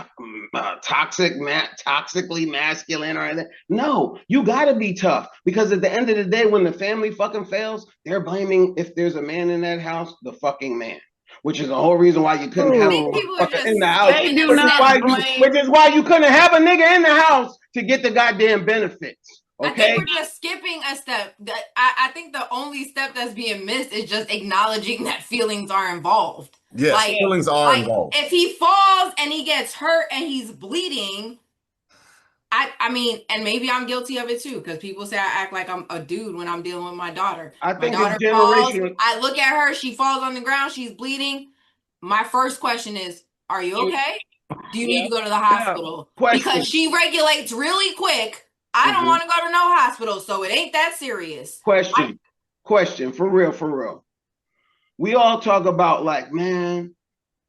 toxically masculine or anything. No, you gotta be tough, because at the end of the day, when the family fucking fails, they're blaming, if there's a man in that house, the fucking man. Which is the whole reason why you couldn't have a motherfucker in the house. Which is why you couldn't have a nigga in the house to get the goddamn benefits. Okay? I think we're just skipping a step. I think the only step that's being missed is just acknowledging that feelings are involved. Yes, feelings are involved. If he falls and he gets hurt and he's bleeding, I mean, and maybe I'm guilty of it too, because people say I act like I'm a dude when I'm dealing with my daughter. I think my daughter falls, I look at her, she falls on the ground, she's bleeding. My first question is, are you okay? Do you need to go to the hospital? Because she regulates really quick. I don't want to go to no hospital, so it ain't that serious. Question, for real. We all talk about like, man,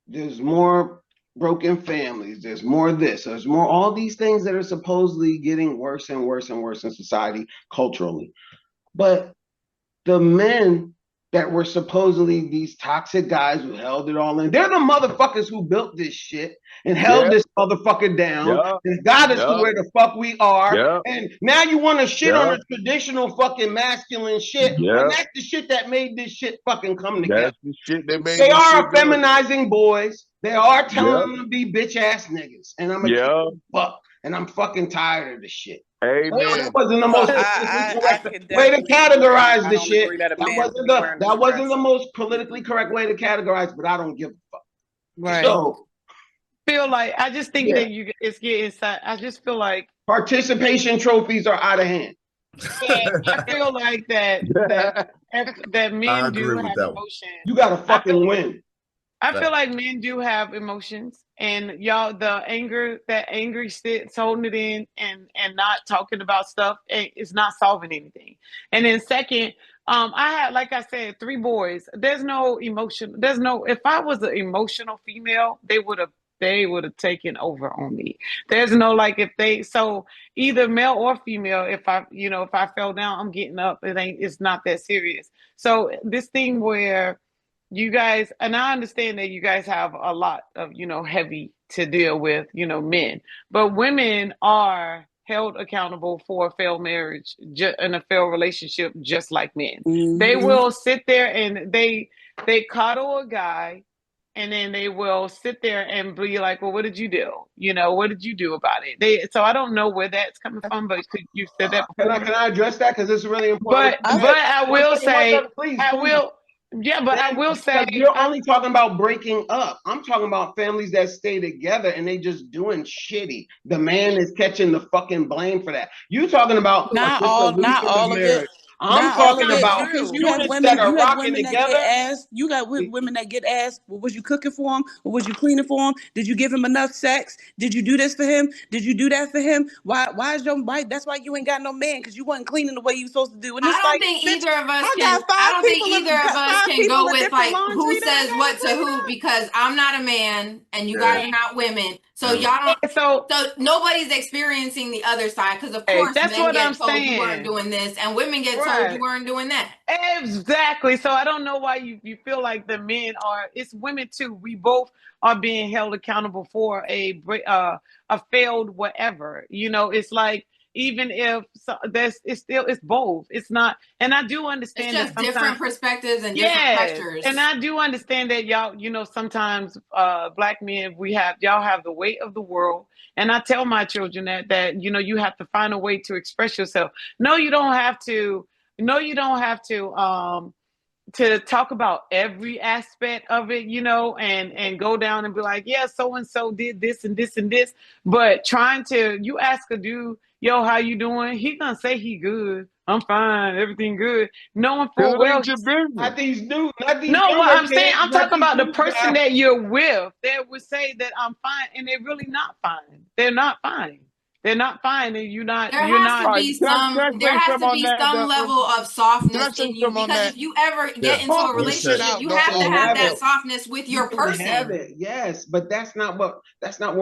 there's more broken families, there's more this, there's more all these things that are supposedly getting worse and worse and worse in society culturally. But the men that were supposedly these toxic guys who held it all in, they're the motherfuckers who built this shit and held this motherfucker down and got us to where the fuck we are. And now you want to shit on the traditional fucking masculine shit. And that's the shit that made this shit fucking come together. That's the shit that made they are feminizing boys. They are telling them to be bitch ass niggas. And I'm a fuck. And I'm fucking tired of the shit. Amen. That wasn't the most way to categorize the shit. That wasn't the most politically correct way to categorize, but I don't give a fuck. Right. So feel like I just think that it's getting. I just feel like participation trophies are out of hand. I feel like that men do have emotions. You gotta fucking win. I feel like men do have emotions, and y'all, that angry shit's holding it in and not talking about stuff is not solving anything. And then second, I had, like I said, 3 boys. There's no emotion. There's no, if I was an emotional female, they would have taken over on me. There's no, like, if they, so either male or female, if I fell down, I'm getting up. It's not that serious. So this thing where you guys, and I understand that you guys have a lot of, heavy to deal with, men, but women are held accountable for a failed marriage and a failed relationship, just like men. They will sit there and they coddle a guy, and then they will sit there and be like, well, what did you do? What did you do about it? So I don't know where that's coming from, but you said that before. Can I address that? Because it's really important. But I will say, I will say, you're only talking about breaking up. I'm talking about families that stay together and they just doing shitty. The man is catching the fucking blame for that. You talking about not all of it. I'm talking about you have women that get asked. You got women that get asked, well, was you cooking for him? Or was you cleaning for him? Did you give him enough sex? Did you do this for him? Did you do that for him? Why is your wife? That's why you ain't got no man, because you wasn't cleaning the way you supposed to do. And I don't think either of us can go with like who says what to who, because I'm not a man and you guys are not women. So y'all don't. So nobody's experiencing the other side, because of course men get told you weren't doing this, and women get told you weren't doing that. Exactly. So I don't know why you feel like the men are. It's women too. We both are being held accountable for a failed whatever. It's like, even if it's both. It's not, and I do understand it's just that different perspectives and different pressures. And I do understand that y'all, sometimes black men, y'all have the weight of the world. And I tell my children that you have to find a way to express yourself. No, you don't have to. To talk about every aspect of it, and go down and be like, yeah, so and so did this and this and this. But you ask a dude, yo, how you doing? He gonna say he good. I'm fine. Everything good. Knowing full well. Not these dudes. No, what I'm saying, I'm talking about the person that you're with. They would say that I'm fine, and they're really not fine. They're not fine. They're not fine, and you're not. There has to be some level of softness in you, because if you ever get into a relationship, you have to have that softness with your person. Have it, yes, but that's not what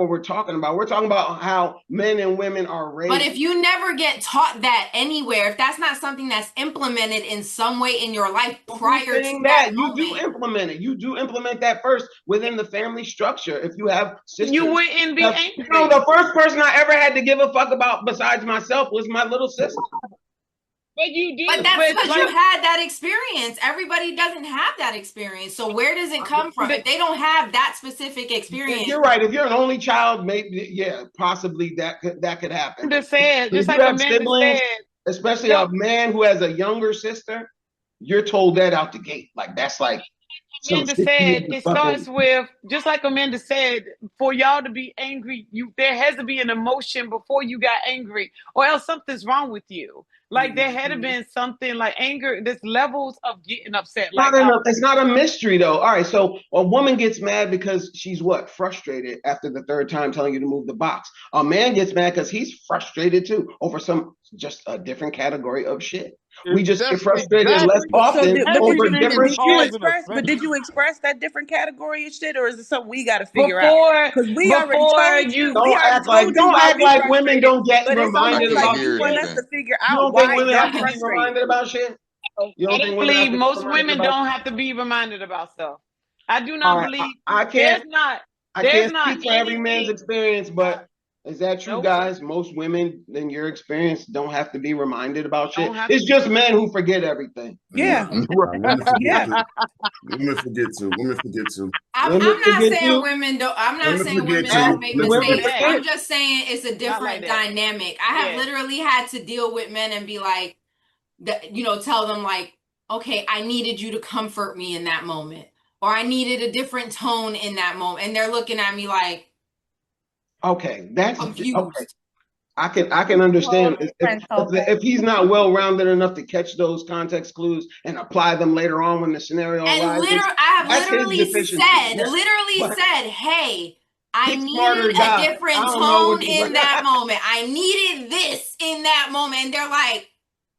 we're talking about. We're talking about how men and women are raised. But if you never get taught that anywhere, if that's not something that's implemented in some way in your life prior to that, you do implement it. You do implement that first within the family structure. If you have sisters, you wouldn't be angry. The first person I ever had to give a fuck about besides myself was my little sister. But you do. But that's because you had that experience. Everybody doesn't have that experience. So where does it come from? If they don't have that specific experience. You're right. If you're an only child, maybe, possibly that could happen. I'm just saying, just like Amanda said, especially a man who has a younger sister, you're told that out the gate. Like, that's like. Amanda said, it starts with, just like Amanda said, for y'all to be angry, there has to be an emotion before you got angry, or else something's wrong with you. Like, there had to been something like anger. There's levels of getting upset. It's not a mystery, though. All right, so a woman gets mad because she's frustrated after the third time telling you to move the box. A man gets mad because he's frustrated too over just a different category of shit. We just get frustrated less often over different shit. But did you express that different category of shit, or is it something we got to figure out? Because we already told you. Don't act like women don't get reminded about shit. You want us to figure out don't think women have to be reminded about shit? I don't believe most women don't have to be reminded about stuff. I do not believe. I can't speak for every man's experience, but is that true, guys? Most women, in your experience, don't have to be reminded about shit. It's just men who forget everything. Yeah. Women forget too. I'm not saying women don't. I'm not saying women don't make mistakes. I'm just saying it's a different dynamic. I have literally had to deal with men and be like, tell them like, okay, I needed you to comfort me in that moment, or I needed a different tone in that moment, and they're looking at me like. Okay, that's confused. Okay. I can understand if he's not well-rounded enough to catch those context clues and apply them later on when the scenario arises. I have literally said, hey, I needed a different tone in that moment. I needed this in that moment. And they're like,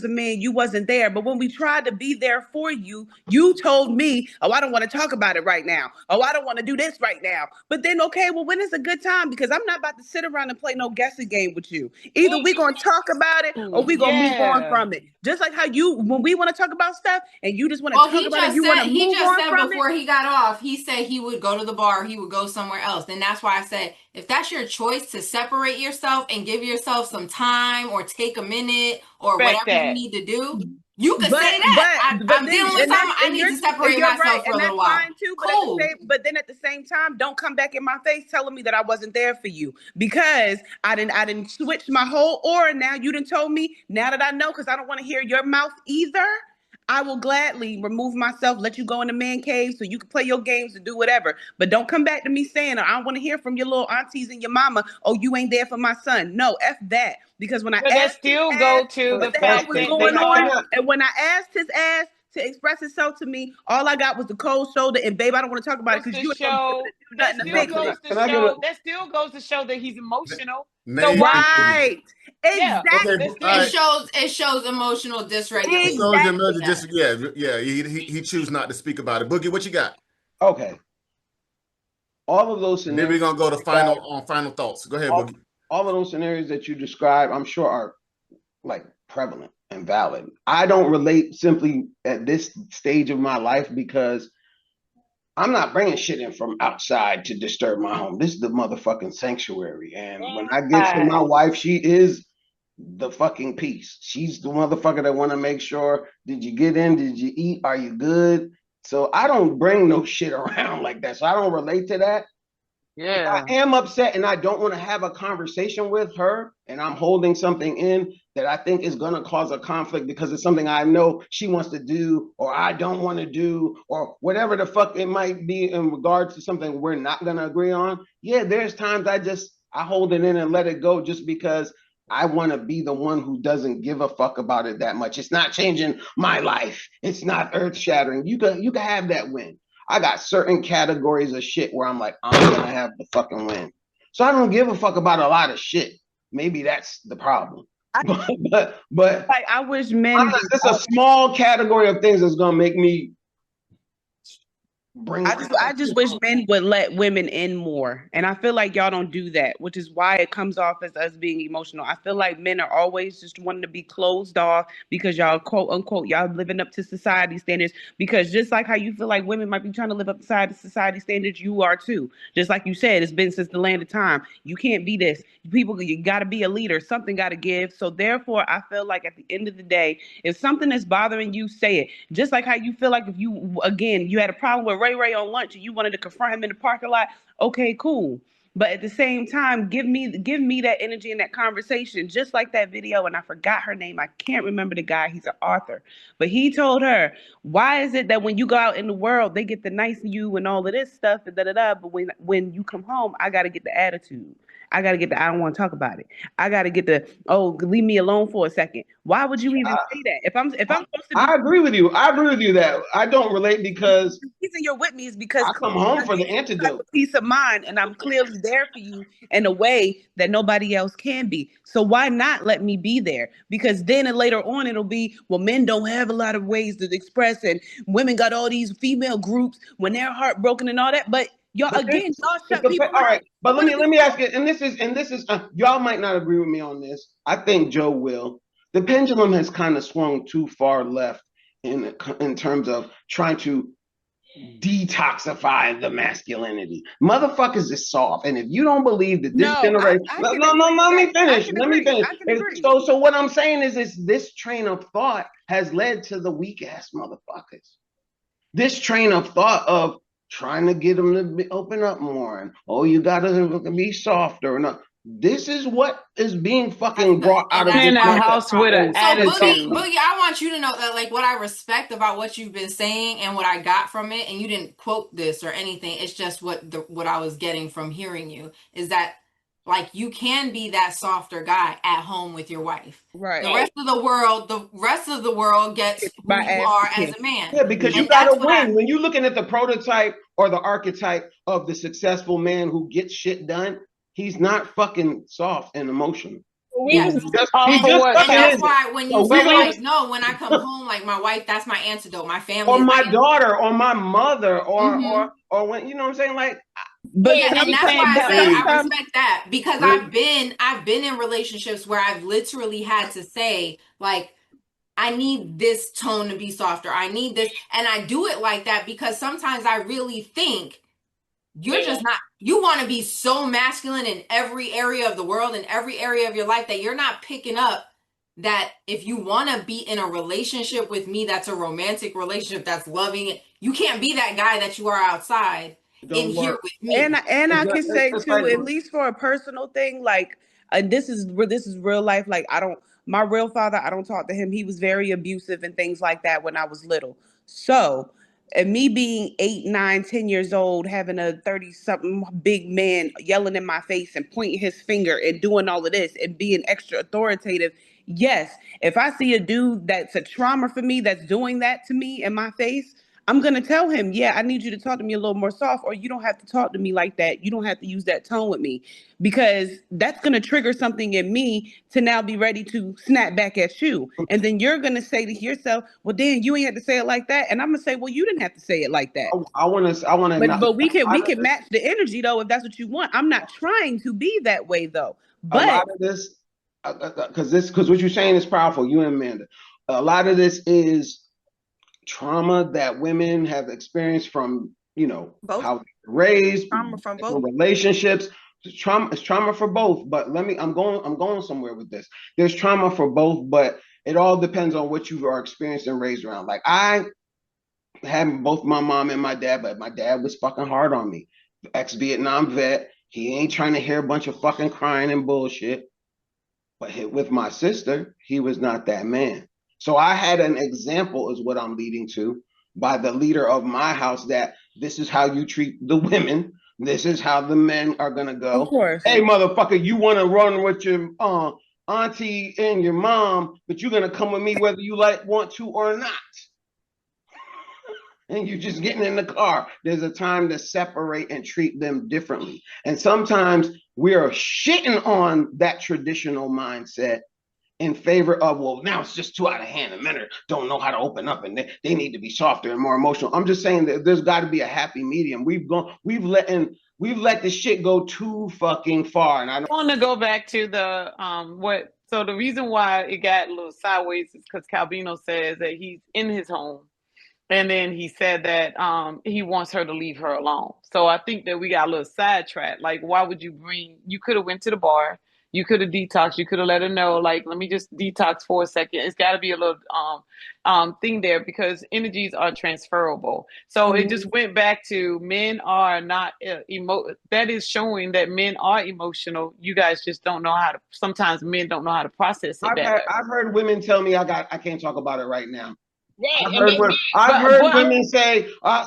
as a man, you wasn't there. But when we tried to be there for you, you told me, oh, I don't want to talk about it right now. Oh, I don't want to do this right now. But then, okay, well, when is a good time? Because I'm not about to sit around and play no guessing game with you. Either we're going to talk about it or we're going to move on from it. Just like how you, when we want to talk about stuff and you just want to Well, talk about it, you want to move on from before he got off, he said he would go to the bar, he would go somewhere else. And that's why I said, if that's your choice to separate yourself and give yourself some time or take a minute or whatever you need to do, you could say that. I'm dealing with something. I need to separate myself for a little while. Too, cool. But then at the same time, don't come back in my face telling me that I wasn't there for you, because I didn't switch my whole aura. Now you done told me. Now that I know, because I don't want to hear your mouth either, I will gladly remove myself, let you go in the man cave so you can play your games and do whatever. But don't come back to me saying, I don't want to hear from your little aunties and your mama, oh, you ain't there for my son. No, F that. Because when I asked still go to what the hell was going on, and when I asked his ass to express itself to me, all I got was the cold shoulder, and babe, I don't want to talk about it because you show that still goes to show that he's emotional. So right. Exactly. It shows emotional dysregulation. Exactly. He choose not to speak about it. Boogie, what you got? Okay. All of those scenarios. Then we're gonna go to final thoughts. Go ahead, Boogie. All of those scenarios that you described, I'm sure are like prevalent and valid. I don't relate simply at this stage of my life because I'm not bringing shit in from outside to disturb my home. This is the motherfucking sanctuary. And when I get to my wife, she is the fucking peace. She's the motherfucker that want to make sure, did you get in? Did you eat? Are you good? So I don't bring no shit around like that. So I don't relate to that. Yeah. I am upset and I don't want to have a conversation with her and I'm holding something in that I think is going to cause a conflict because it's something I know she wants to do or I don't want to do or whatever the fuck it might be in regards to something we're not going to agree on. Yeah, there's times I hold it in and let it go just because I want to be the one who doesn't give a fuck about it that much. It's not changing my life. It's not earth shattering. You can have that win. I got certain categories of shit where I'm like, I'm gonna have the fucking win. So I don't give a fuck about a lot of shit. Maybe that's the problem. But like, I wish men. It's a small category of things that's gonna make me bring. I just wish men would let women in more, and I feel like y'all don't do that, which is why it comes off as us being emotional. I feel like men are always just wanting to be closed off because y'all quote unquote y'all living up to society standards. Because just like how you feel like women might be trying to live up to society standards, you are too. Just like you said, it's been since the land of time. You can't be this. People, you got to be a leader. Something got to give. So therefore, I feel like at the end of the day, if something is bothering you, say it. Just like how you feel like if you had a problem with Ray on lunch and you wanted to confront him in the parking lot, okay, cool. But at the same time, give me that energy in that conversation, just like that video. And I forgot her name. I can't remember the guy. He's an author. But he told her, why is it that when you go out in the world, they get the nice you and all of this stuff, and but when you come home, I got to get the attitude. I got to get I don't want to talk about it. I got to get leave me alone for a second. Why would you even say that? If I'm supposed to I agree with you. I agree with you that I don't relate because the reason you're with me is because I come home for the antidote. Peace of mind, and I'm clearly there for you in a way that nobody else can be. So why not let me be there? Because then and later on it'll be, well, men don't have a lot of ways to express, and women got all these female groups when they're heartbroken and all that. But y'all shut people. All right, but let me ask you, and this is y'all might not agree with me on this. I think Joe will. The pendulum has kind of swung too far left in terms of trying to detoxify the masculinity. Motherfuckers is soft, and if you don't believe that this generation, let me finish. So what I'm saying is this train of thought has led to the weak ass motherfuckers. This train of thought of trying to get them to open up more, and you gotta be softer. No, this is what is being fucking brought out of the house with an attitude. Boogie, I want you to know that, like, what I respect about what you've been saying and what I got from it, and you didn't quote this or anything. It's just what I was getting from hearing you is that, like, you can be that softer guy at home with your wife. Right. The rest of the world gets who you are as a man. Yeah, because you gotta win. When you're looking at the prototype or the archetype of the successful man who gets shit done, he's not fucking soft and emotional. Yes. And that's why when you say, like, no, when I come home, like, my wife, that's my antidote. My family, or my daughter, or my mother, or when, you know what I'm saying, like. But and that's why I say I respect that, because I've been in relationships where I've literally had to say, like, I need this tone to be softer. I need this. And I do it like that because sometimes I really think you're just not, you want to be so masculine in every area of the world, in every area of your life, that you're not picking up that if you want to be in a relationship with me, that's a romantic relationship, that's loving it, you can't be that guy that you are outside in here with me. And I can say too, at least for a personal thing, like this is real life. Like my real father, I don't talk to him. He was very abusive and things like that when I was little. So, and me being 8, 9, 10 years old, having a 30-something big man yelling in my face and pointing his finger and doing all of this and being extra authoritative. Yes, if I see a dude that's a trauma for me, that's doing that to me in my face, I'm going to tell him, yeah, I need you to talk to me a little more soft, or you don't have to talk to me like that. You don't have to use that tone with me, because that's going to trigger something in me to now be ready to snap back at you. And then you're going to say to yourself, well, Dan, you ain't had to say it like that. And I'm going to say, well, you didn't have to say it like that. I want to, but we can match the energy though, if that's what you want. I'm not trying to be that way though. But a lot of this, because what you're saying is powerful, you and Amanda. A lot of this is trauma that women have experienced from, both. How they're raised, trauma from both relationships. It's trauma for both. But I'm going somewhere with this. There's trauma for both, but it all depends on what you are experienced and raised around. Like I had both my mom and my dad, but my dad was fucking hard on me. Ex-Vietnam vet. He ain't trying to hear a bunch of fucking crying and bullshit. But with my sister, he was not that man. So I had an example, is what I'm leading to, by the leader of my house, that this is how you treat the women. This is how the men are going to go. Of course. Hey, motherfucker, you want to run with your auntie and your mom, but you're going to come with me whether you want to or not. And you're just getting in the car. There's a time to separate and treat them differently. And sometimes we are shitting on that traditional mindset in favor of, well, now it's just too out of hand. The men don't know how to open up, and they need to be softer and more emotional. I'm just saying that there's got to be a happy medium. We've let this shit go too fucking far. And I want to go back to the So the reason why it got a little sideways is because Calvino says that he's in his home. And then he said that he wants her to leave her alone. So I think that we got a little sidetracked. Like, why would you you could have went to the bar. You could have detoxed. You could have let her know, like, let me just detox for a second. It's got to be a little thing there, because energies are transferable. So it just went back to men are not that is showing that men are emotional. You guys just don't know how to. Sometimes men don't know how to process it. I've heard women tell me I can't talk about it right now. Right. I've heard women say, not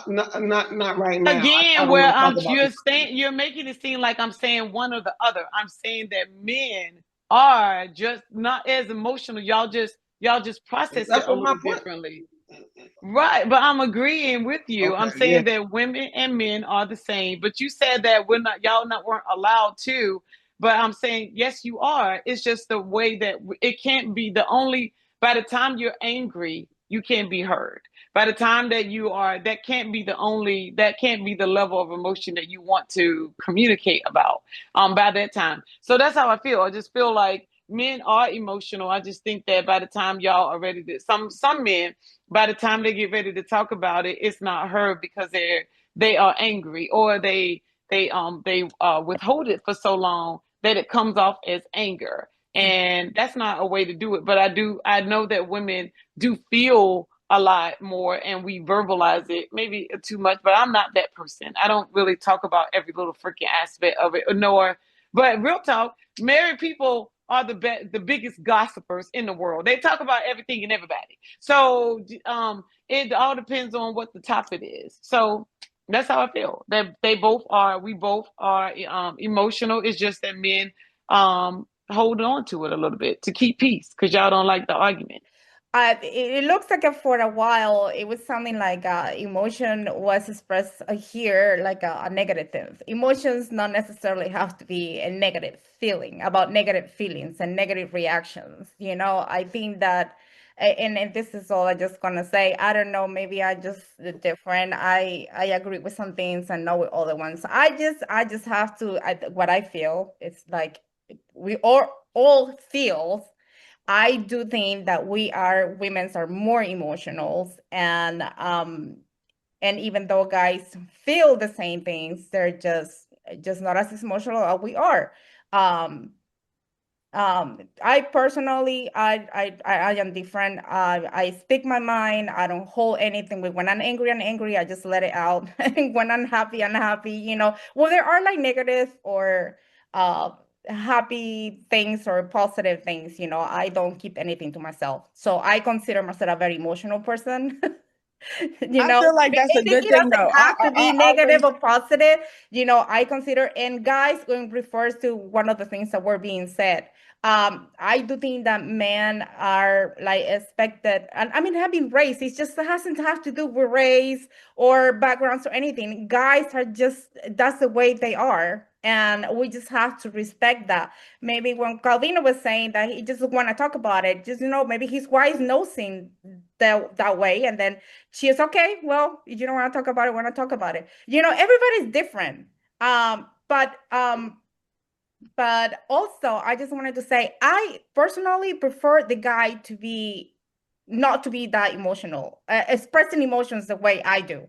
right now. Again, you're making it seem like I'm saying one or the other. I'm saying that men are just not as emotional. Y'all just process it a little differently. Right, but I'm agreeing with you. Okay, I'm saying that women and men are the same. But you said that y'all weren't allowed to. But I'm saying, yes, you are. It's just the way that it can't be the only. By the time you're angry, you can't be heard. By the time that that can't be the level of emotion that you want to communicate about by that time. So that's how I feel. I just feel like men are emotional. I just think that by the time y'all are ready to, some men, by the time they get ready to talk about it, it's not heard because they are angry, or they withhold it for so long that it comes off as anger. And that's not a way to do it. But I know that women do feel a lot more, and we verbalize it maybe too much, but I'm not that person. I don't really talk about every little freaking aspect of it, but real talk, married people are the biggest gossipers in the world. They talk about everything and everybody. So it all depends on what the topic is. So that's how I feel. That we both are emotional. It's just that men hold on to it a little bit to keep peace, because y'all don't like the argument. It looks like for a while it was something like emotion was expressed here like a negative thing. Emotions not necessarily have to be a negative feeling, about negative feelings and negative reactions. I think that, and this is all I'm just gonna say. I don't know, maybe I just different. I agree with some things and not with other ones. I just have to. What I feel, it's like we all feel I do think that women's are more emotional, and even though guys feel the same things, they're just not as emotional as we are. Um, I personally, I am different. I speak my mind. I don't hold anything. When I'm angry, I'm angry. I just let it out. And when I'm happy, I'm happy. Well, there are like negative or happy things or positive things. I don't keep anything to myself. So I consider myself a very emotional person. I feel like that's a good It thing, doesn't though. have to be negative Always, or positive. I consider, and guys, going refers to one of the things that were being said. I do think that men are like expected, and I mean, have been raised. It just hasn't have to do with race or backgrounds or anything. Guys are just, that's the way they are, and we just have to respect that. Maybe when Calvino was saying that he just want to talk about it, just maybe his wife knows him that way, and then she is okay. Well, if you don't want to talk about it, want to talk about it. Everybody's different. But also, I just wanted to say, I personally prefer the guy to be not to be that emotional, expressing emotions the way I do.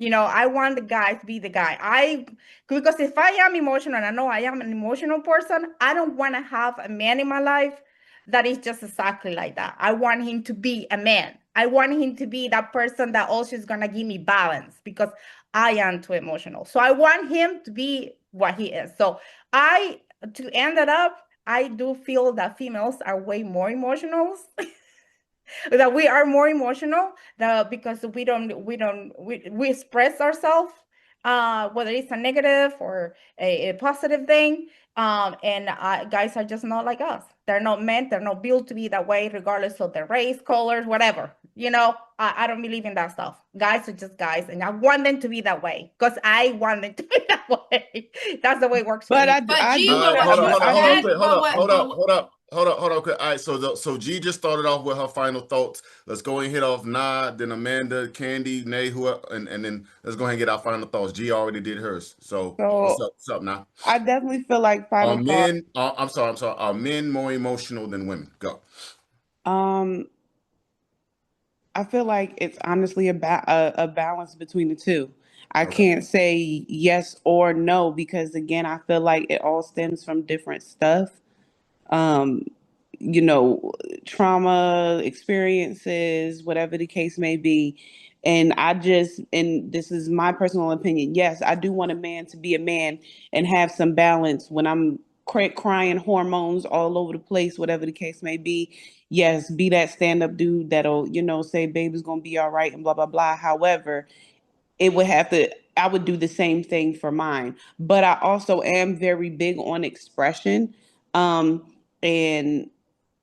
I want the guy to be the guy. Because if I am emotional, and I know I am an emotional person, I don't want to have a man in my life that is just exactly like that. I want him to be a man. I want him to be that person that also is going to give me balance, because I am too emotional. So I want him to be what he is. So to end it up, I do feel that females are way more emotional. That we are more emotional, because we express ourselves, whether it's a negative or a positive thing. And guys are just not like us. They're not built to be that way, regardless of their race, colors, whatever. I don't believe in that stuff. Guys are just guys, and I want them to be that way, because I want them to be that way. That's the way it works for me. Hold up. Okay. All right. So G just started off with her final thoughts. Let's go and hit off Nah, then Amanda, Candy, Nay, and then let's go ahead and get our final thoughts. G already did hers. So what's up? What's up, Nah? I definitely feel like final thought. I'm sorry. Are men more emotional than women? Go. I feel like it's honestly a balance between the two. I can't say yes or no, because again, I feel like it all stems from different stuff. Um, Trauma, experiences, whatever the case may be. And this is my personal opinion. Yes, I do want a man to be a man and have some balance when I'm crying hormones all over the place, whatever the case may be. Yes, be that stand-up dude that'll, say baby's gonna be all right and blah blah blah. However, I would do the same thing for mine. But I also am very big on expression. And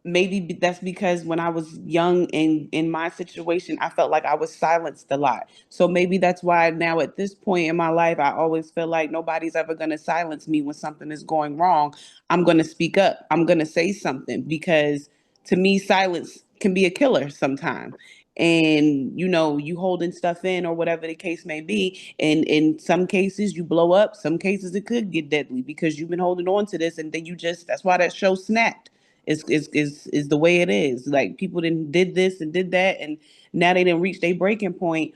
maybe that's because when I was young and in my situation, I felt like I was silenced a lot. So maybe that's why now at this point in my life, I always feel like nobody's ever going to silence me when something is going wrong. I'm going to speak up. I'm going to say something, because to me, silence can be a killer sometimes. And you holding stuff in or whatever the case may be. And in some cases you blow up. Some cases it could get deadly because you've been holding on to this, and then that's why that show snapped. Is the way it is. Like, people did this and did that, and now they didn't reach their breaking point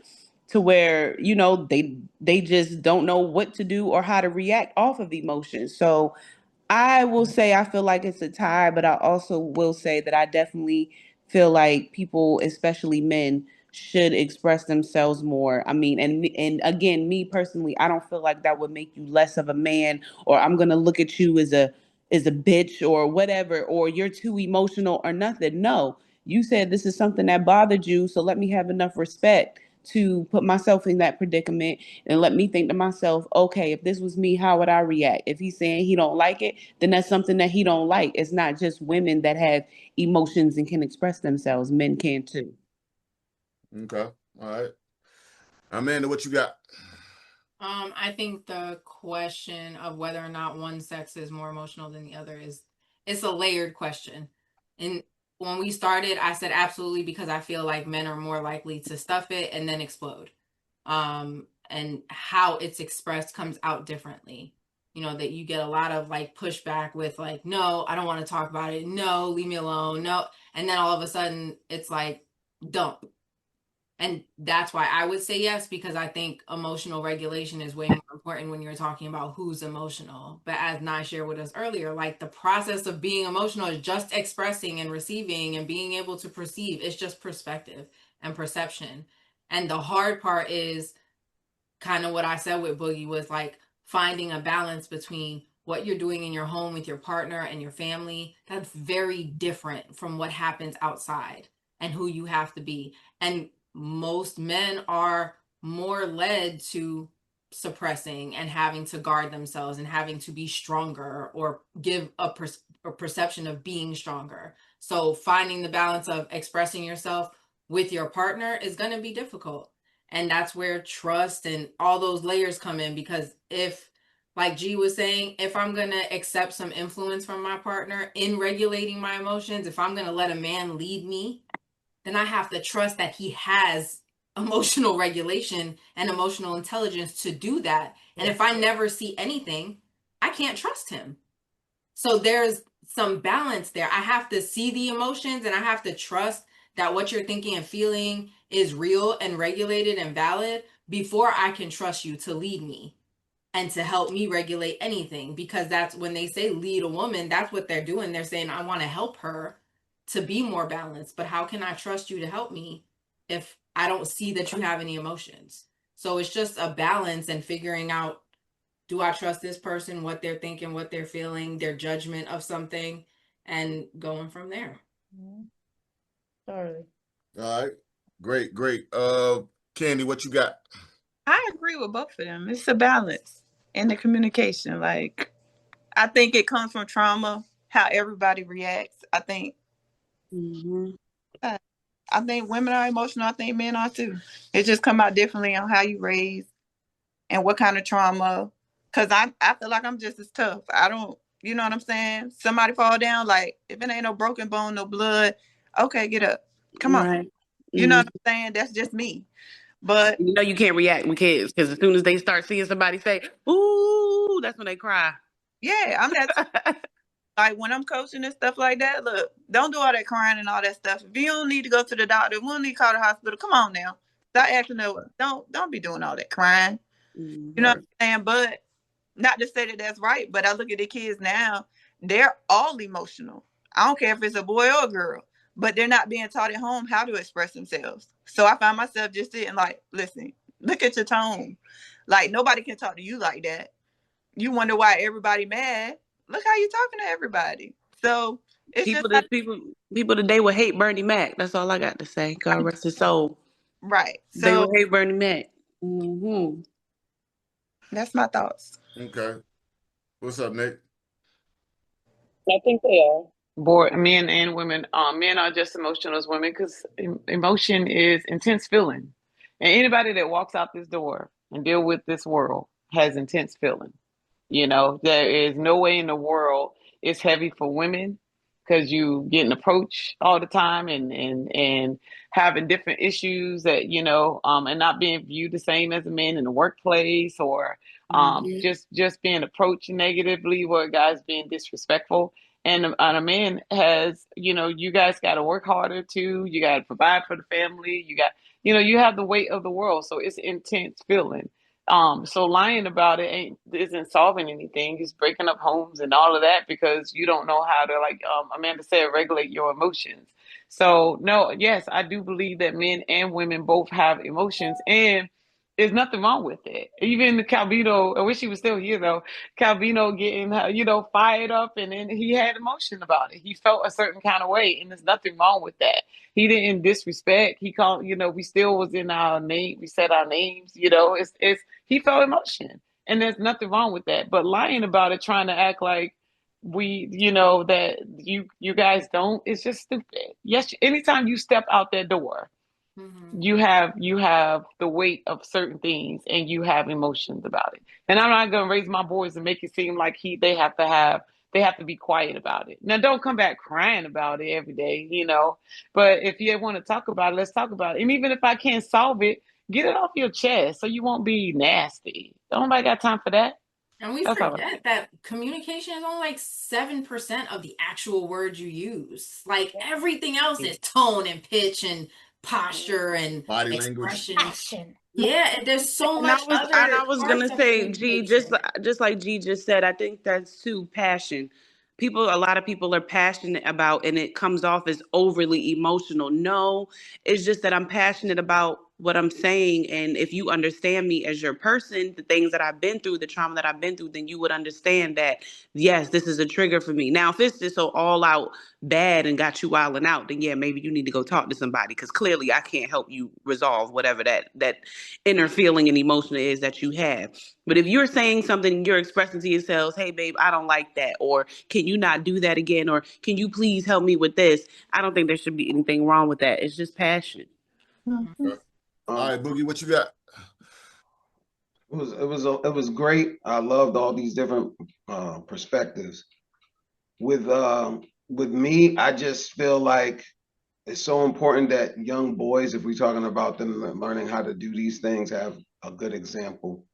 to where they just don't know what to do or how to react off of emotions. So I will say I feel like it's a tie, but I also will say that I definitely feel like people, especially men, should express themselves more. I mean, and again, me personally, I don't feel like that would make you less of a man, or I'm gonna look at you as a bitch or whatever, or you're too emotional or nothing. No, you said this is something that bothered you, so let me have enough respect to put myself in that predicament, and let me think to myself, okay, if this was me, how would I react? If he's saying he don't like it, then that's something that he don't like. It's not just women that have emotions and can express themselves. Men can too. Okay. All right. Amanda, what you got? I think the question of whether or not one sex is more emotional than the other it's a layered question. And when we started, I said absolutely, because I feel like men are more likely to stuff it and then explode. And how it's expressed comes out differently. you know, that you get a lot of like pushback with like, no, I don't want to talk about it. No, leave me alone. No. And then all of a sudden it's like, don't. And that's why I would say yes, because I think emotional regulation is way more important when you're talking about who's emotional. But as Nye shared with us earlier, like the process of being emotional is just expressing and receiving and being able to perceive. It's just perspective and perception. And the hard part is kind of what I said with Boogie was like finding a balance between what you're doing in your home with your partner and your family. That's very different from what happens outside and who you have to be. And most men are more led to suppressing and having to guard themselves and having to be stronger or give a perception of being stronger. So finding the balance of expressing yourself with your partner is going to be difficult. And that's where trust and all those layers come in, because if, like G was saying, if I'm going to accept some influence from my partner in regulating my emotions, if I'm going to let a man lead me, then I have to trust that he has emotional regulation and emotional intelligence to do that. And if I never see anything, I can't trust him. So there's some balance there. I have to see the emotions and I have to trust that what you're thinking and feeling is real and regulated and valid before I can trust you to lead me and to help me regulate anything. Because that's when they say lead a woman, that's what they're doing. They're saying, I want to help her to be more balanced, but how can I trust you to help me if I don't see that you have any emotions? So it's just a balance and figuring out, do I trust this person, what they're thinking, what they're feeling, their judgment of something, and going from there. Totally. All right. Great. Candy, what you got? I agree with both of them. It's a balance in the communication. Like, I think it comes from trauma, how everybody reacts. I think women are emotional. I think men are too. It just come out differently on how you raise and what kind of trauma. Cause I feel like I'm just as tough. I don't, you know what I'm saying? Somebody fall down, like if it ain't no broken bone, no blood, okay, get up. Come on. Right. You know what I'm saying? That's just me. But you know you can't react with kids because as soon as they start seeing somebody say, ooh, that's when they cry. Yeah, I'm that. Like when I'm coaching and stuff like that, look, don't do all that crying and all that stuff. If you don't need to go to the doctor, we don't need to call the hospital. Come on now. Stop acting up. Don't be doing all that crying. You know what I'm saying? But not to say that that's right, but I look at the kids now, they're all emotional. I don't care if it's a boy or a girl, but they're not being taught at home how to express themselves. So I find myself just sitting like, listen, look at your tone. Like nobody can talk to you like that. You wonder why everybody mad. Look how you talking to everybody. So it's people today would hate Bernie Mac. That's all I got to say. God rest his soul. Right. So they would hate Bernie Mac. Mm-hmm. That's my thoughts. Okay. What's up, Nick? I think they are. Men and women. Men are just emotional as women because emotion is intense feeling. And anybody that walks out this door and deal with this world has intense feeling. You know, there is no way in the world it's heavy for women because you getting approached all the time and having different issues that, you know, and not being viewed the same as a man in the workplace or just being approached negatively where a guy's being disrespectful. And a man has, you know, you guys got to work harder too. You got to provide for the family. You got, you know, you have the weight of the world. So it's intense feeling. So lying about it isn't solving anything. It's breaking up homes and all of that because you don't know how to, like Amanda said, regulate your emotions. So no, yes, I do believe that men and women both have emotions, and there's nothing wrong with it. Even the Calvino, I wish he was still here though. Calvino getting, you know, fired up, and then he had emotion about it. He felt a certain kind of way, and there's nothing wrong with that. He didn't disrespect. He called, you know, we still was in our name. We said our names, you know, he felt emotion, and there's nothing wrong with that. But lying about it, trying to act like we, you know, that you guys don't, it's just stupid. Yes, anytime you step out that door, you have the weight of certain things and you have emotions about it. And I'm not going to raise my voice and make it seem like they have to be quiet about it. Now, don't come back crying about it every day, you know, but if you want to talk about it, let's talk about it. And even if I can't solve it, get it off your chest so you won't be nasty. Nobody got time for that. And we That's all forget that communication is only like 7% of the actual words you use. Like everything else is tone and pitch and posture and Body language. expression. Yeah, and there's so And much I other was parts gonna of say, G, just communication. like G just said, I think that's too passion. A lot of people are passionate about, and it comes off as overly emotional. No, it's just that I'm passionate about what I'm saying, and if you understand me as your person, the things that I've been through, the trauma that I've been through, then you would understand that yes, this is a trigger for me. Now, if it's just so all out bad and got you wilding out, then yeah, maybe you need to go talk to somebody because clearly I can't help you resolve whatever that inner feeling and emotion is that you have. But if you're saying something, you're expressing to yourselves, hey, babe, I don't like that. Or can you not do that again? Or can you please help me with this? I don't think there should be anything wrong with that. It's just passion. All right, Boogie, what you got? It was great. I loved all these different perspectives. With me, I just feel like it's so important that young boys, if we're talking about them learning how to do these things, have a good example.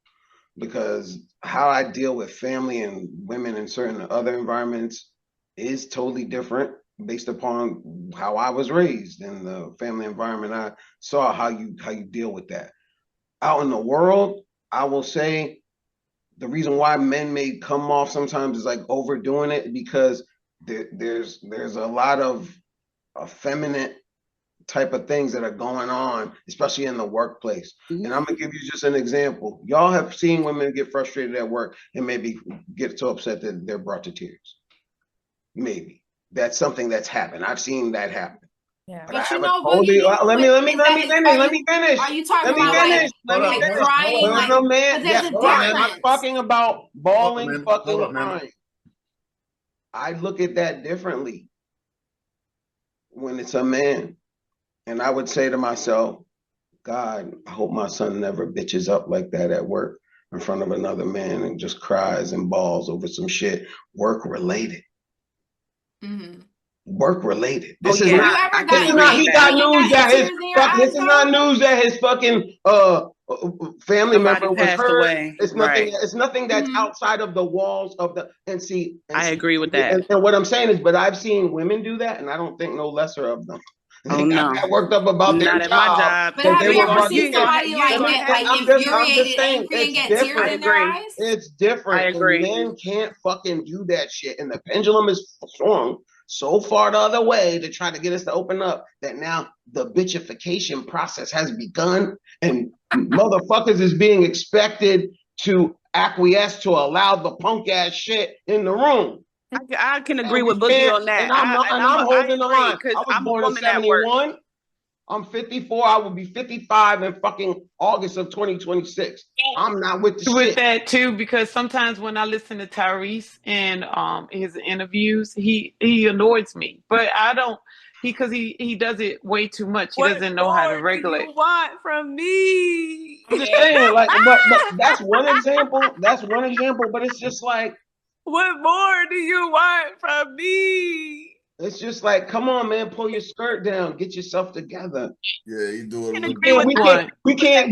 Because how I deal with family and women in certain other environments is totally different based upon how I was raised in the family environment. I saw how you deal with that. Out in the world, I will say the reason why men may come off sometimes is like overdoing it because there's a lot of effeminate type of things that are going on, especially in the workplace. And I'm gonna give you just an example. Y'all have seen women get frustrated at work and maybe get so upset that they're brought to tears. Maybe that's something that's happened. I've seen that happen. Yeah. But you know, Boogie, let me finish. Are you talking Let me about finish. like Let me finish. crying? No, Like, no, man. there's a I'm difference. talking about bawling, fucking Hold up, man. crying. I look at that differently when it's a man. And I would say to myself, God, I hope my son never bitches up like that at work in front of another man and just cries and bawls over some shit work related. Mm-hmm. Work related. This Oh, is yeah. not. This is not. He got news that his. This is not news that his fucking family Somebody member was passed hurt. away. It's nothing. Right. It's nothing that's outside of the walls of the. And see. I agree with that. And what I'm saying is, but I've seen women do that, and I don't think no lesser of them. They Oh, got no. that worked up about Not their at my job. But have they you were ever brought seen to somebody like I'm infuriated, just saying, angry, and it's get tears different. in their eyes? It's different. I agree. And men can't fucking do that shit. And the pendulum is swung so far the other way to try to get us to open up that now the bitchification process has begun and motherfuckers is being expected to acquiesce to allow the punk ass shit in the room. I can agree with Boogie on that. And I'm holding the line. I was I'm a born in woman at work. 71. I'm 54. I will be 55 in fucking August of 2026. I'm not with the with shit. that too, because sometimes when I listen to Tyrese and his interviews, he annoys me. But I don't because he does it way too much. He doesn't know how to regulate. What do you want from me? I'm just saying, like, but that's one example. That's one example. But it's just like, what more do you want from me? It's just like, come on, man, pull your skirt down, get yourself together. Yeah, you do it. We can't.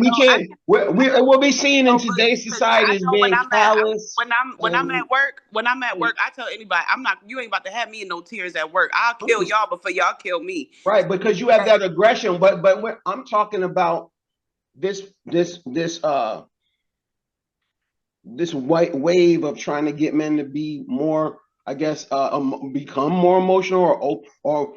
We'll be seen in today's society as being callous. When I'm at work, I tell anybody, you ain't about to have me in no tears at work. I'll kill y'all before y'all kill me. Right, because you have that aggression. But what I'm talking about, this white wave of trying to get men to be more, I guess, become more emotional or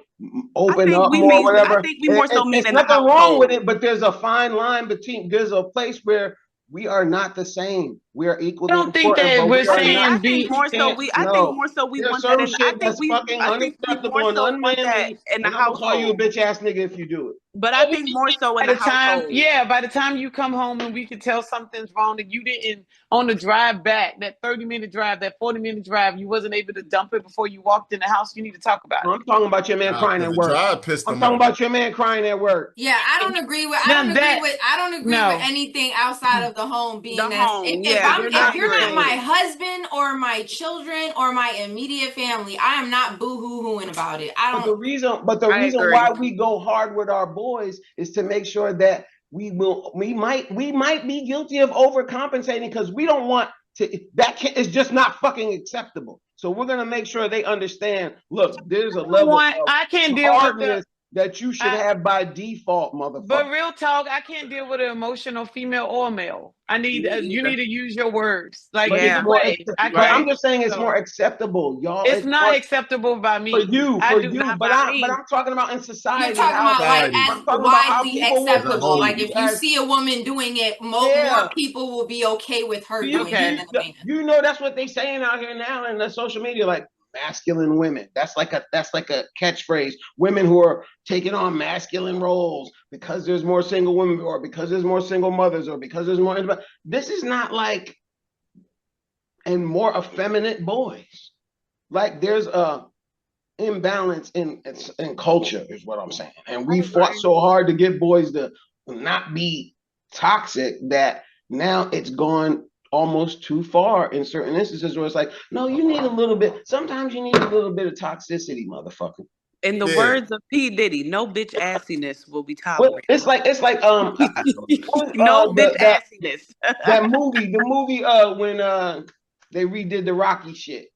open up more, whatever. I think we more so mean there's in the nothing wrong household. with it, but there's a fine line between. There's a place where we are not the same. We are equally. I don't think that we're saying I think more so we want that. I think we more so want that in the household. I'll call you a bitch ass nigga if you do it. But I think more so in the household. By the time you come home and we can tell something's wrong and you didn't, on the drive back, that 30-minute drive, that 40-minute drive, you wasn't able to dump it before you walked in the house, you need to talk about it. I'm talking about your man crying at work. I'm talking about your man crying at work. Yeah, I don't agree with anything outside of the home being if you're not my husband or my children or my immediate family, I am not boo-hoo-hooing about it. I don't. But the reason why we go hard with our boys is to make sure that we might be guilty of overcompensating because we don't want It's just not fucking acceptable. So we're gonna make sure they understand. Look, there's a level of I can't deal with the that you should have by default, motherfucker. But real talk, I can't deal with an emotional female or male. I need you need to use your words. Like it's more, I'm just saying it's more acceptable, y'all. It's not acceptable by me. For you, but I'm talking about in society. You're talking about like as widely acceptable. Like if you see a woman doing it, more people will be okay with her doing it than a man. You know that's what they saying out here now in the social media, like masculine women. That's like a catchphrase. Women who are taking on masculine roles because there's more single women, or because there's more single mothers, or because there's more. This is not like, and more effeminate boys. Like there's a imbalance in culture, is what I'm saying. And we fought so hard to get boys to not be toxic that now it's gone almost too far in certain instances where it's like, no, you need a little bit. Sometimes you need a little bit of toxicity, motherfucker. In the words of P. Diddy, no bitch assiness will be tolerated. It's like no bitch assiness. the movie when they redid the Rocky shit.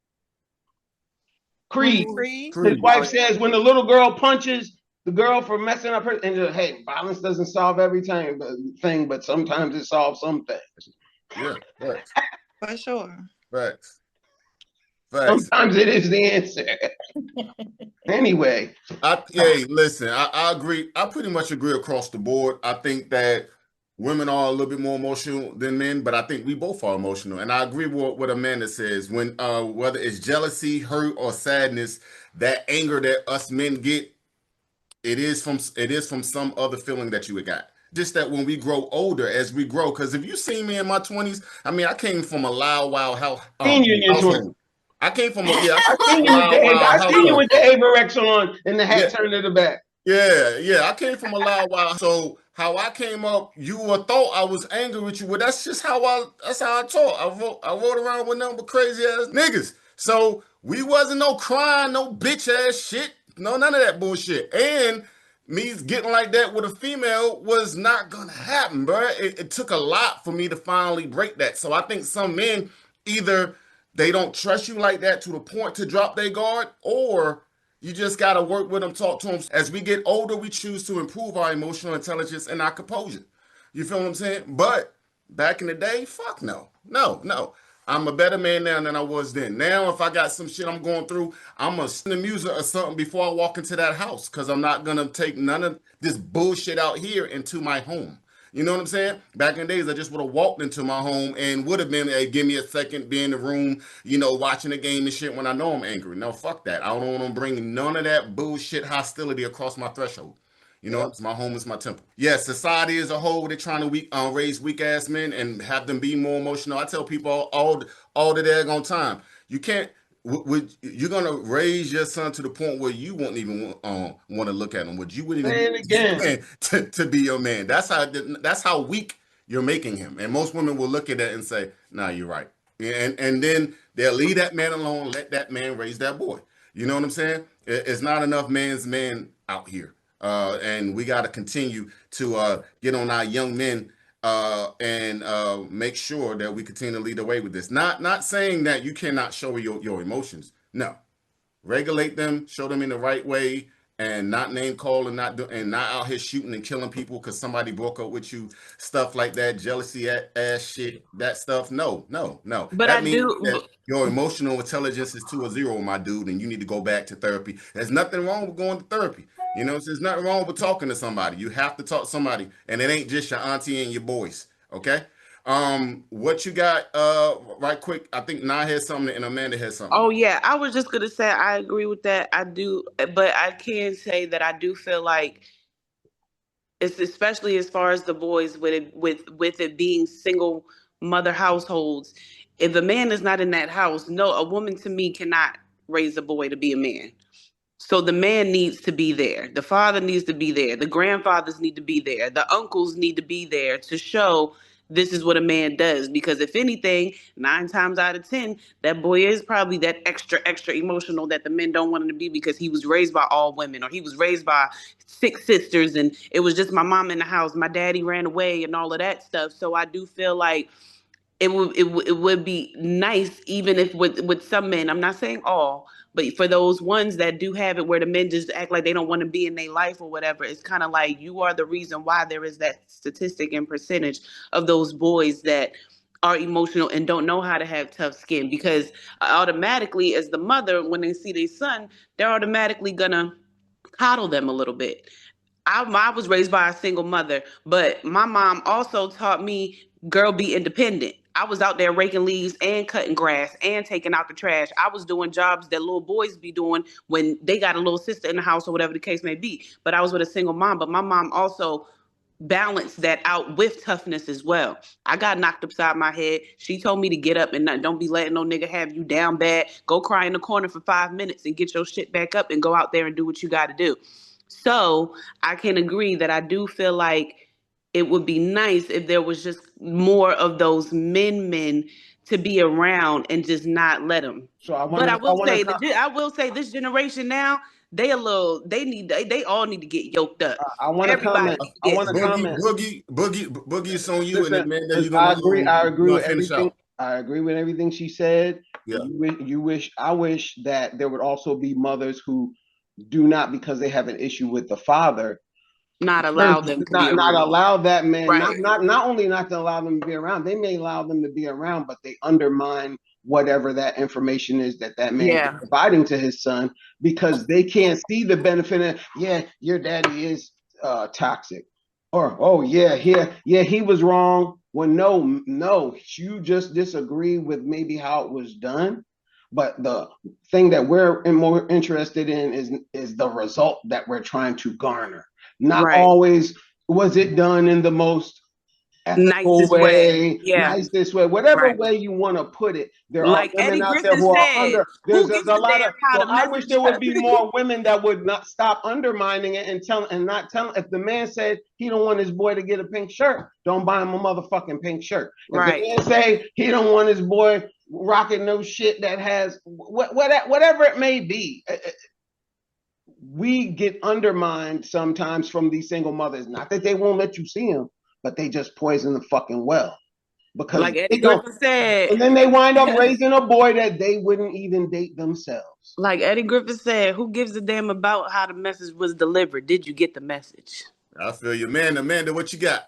Creed. His wife says when the little girl punches the girl for messing up her, and hey, violence doesn't solve every thing, but sometimes it solves some things. Yeah, facts. For sure. Facts. Sometimes it is the answer. Anyway. Listen, I agree. I pretty much agree across the board. I think that women are a little bit more emotional than men, but I think we both are emotional. And I agree with what Amanda says. When whether it's jealousy, hurt, or sadness, that anger that us men get, it is from some other feeling that you got. Just that when we grow older, as we grow, because if you see me in my 20s, I mean, I came from a loud, wild house. I came from I seen you with the Averex on and the hat turned to the back. Yeah. I came from a loud, wild. So how I came up, you would thought I was angry with you. Well, that's just how I talk. I rode around with nothing but crazy ass niggas. So we wasn't no crying, no bitch ass shit. No, none of that bullshit. And me getting like that with a female was not gonna happen, bro. It took a lot for me to finally break that. So I think some men, either they don't trust you like that to the point to drop their guard, or you just gotta work with them, talk to them. As we get older, we choose to improve our emotional intelligence and our composure. You feel what I'm saying? But back in the day, fuck no. I'm a better man now than I was then. Now, if I got some shit I'm going through, I'm going to send the music or something before I walk into that house, because I'm not going to take none of this bullshit out here into my home. You know what I'm saying? Back in the days, I just would have walked into my home and would have been, hey, give me a second, be in the room, watching the game and shit when I know I'm angry. No, fuck that. I don't want to bring none of that bullshit hostility across my threshold. It's my home, it's my temple. Yes, society as a whole, they're trying to raise weak ass men and have them be more emotional. I tell people all the daggone time, you can't. You're gonna raise your son to the point where you won't even want to look at him. Would you wouldn't even to be your man? That's how weak you're making him. And most women will look at that and say, "Nah, you're right." And then they'll leave that man alone, let that man raise that boy. You know what I'm saying? It's not enough man's man out here. And we got to continue to get on our young men and make sure that we continue to lead the way with this. Not saying that you cannot show your emotions. No, regulate them, show them in the right way, and not name call and not out here shooting and killing people because somebody broke up with you. Stuff like that, jealousy ass shit, that stuff. No. But that means that your emotional intelligence is 2 or 0, my dude, and you need to go back to therapy. There's nothing wrong with going to therapy. There's nothing wrong with talking to somebody. You have to talk to somebody, and it ain't just your auntie and your boys. Okay. What you got? Right quick. I think Nah has something and Amanda has something. Oh yeah, I was just gonna say I agree with that. I do, but I can say that I do feel like it's especially as far as the boys with it being single mother households. If a man is not in that house, no, a woman to me cannot raise a boy to be a man. So the man needs to be there. The father needs to be there. The grandfathers need to be there. The uncles need to be there to show this is what a man does. Because if anything, 9 times out of 10, that boy is probably that extra emotional that the men don't want him to be because he was raised by all women, or he was raised by 6 sisters and it was just my mom in the house. My daddy ran away and all of that stuff. So I do feel like it would be nice, even if with some men, I'm not saying all, but for those ones that do have it where the men just act like they don't want to be in their life or whatever, it's kind of like you are the reason why there is that statistic and percentage of those boys that are emotional and don't know how to have tough skin, because automatically as the mother, when they see their son, they're automatically gonna coddle them a little bit. I was raised by a single mother, but my mom also taught me, girl, be independent. I was out there raking leaves and cutting grass and taking out the trash. I was doing jobs that little boys be doing when they got a little sister in the house or whatever the case may be. But I was with a single mom. But my mom also balanced that out with toughness as well. I got knocked upside my head. She told me to get up and don't be letting no nigga have you down bad. Go cry in the corner for 5 minutes and get your shit back up and go out there and do what you got to do. So I can agree that I do feel like it would be nice if there was just more of those men to be around and just not let them. So I will say this generation now, they all need to get yoked up. I want to comment. I want to comment. Boogie is on you. Listen, and then man, I agree with everything. I agree with everything she said. Yeah. I wish that there would also be mothers who do not, because they have an issue with the father, not allow them to not allow that man, right. not only not to allow them to be around, they may allow them to be around, but they undermine whatever that information is that man is providing to his son, because they can't see the benefit of, yeah, your daddy is toxic, or oh yeah, he was wrong. Well, no, you just disagree with maybe how it was done. But the thing that we're more interested in is the result that we're trying to garner. Not always was it done in the most nicest way. Nicest way, whatever way you want to put it. There are women Eddie out Griffin there who said, are under. There's a lot of. So I wish there would be more women that would not stop undermining it and not tell. If the man said he don't want his boy to get a pink shirt, don't buy him a motherfucking pink shirt. If the man say he don't want his boy rocking no shit that has whatever it may be. We get undermined sometimes from these single mothers. Not that they won't let you see them, but they just poison the fucking well. Because like Eddie Griffin said, and then they wind up raising a boy that they wouldn't even date themselves. Like Eddie Griffin said, who gives a damn about how the message was delivered? Did you get the message? I feel you, man. Amanda, what you got?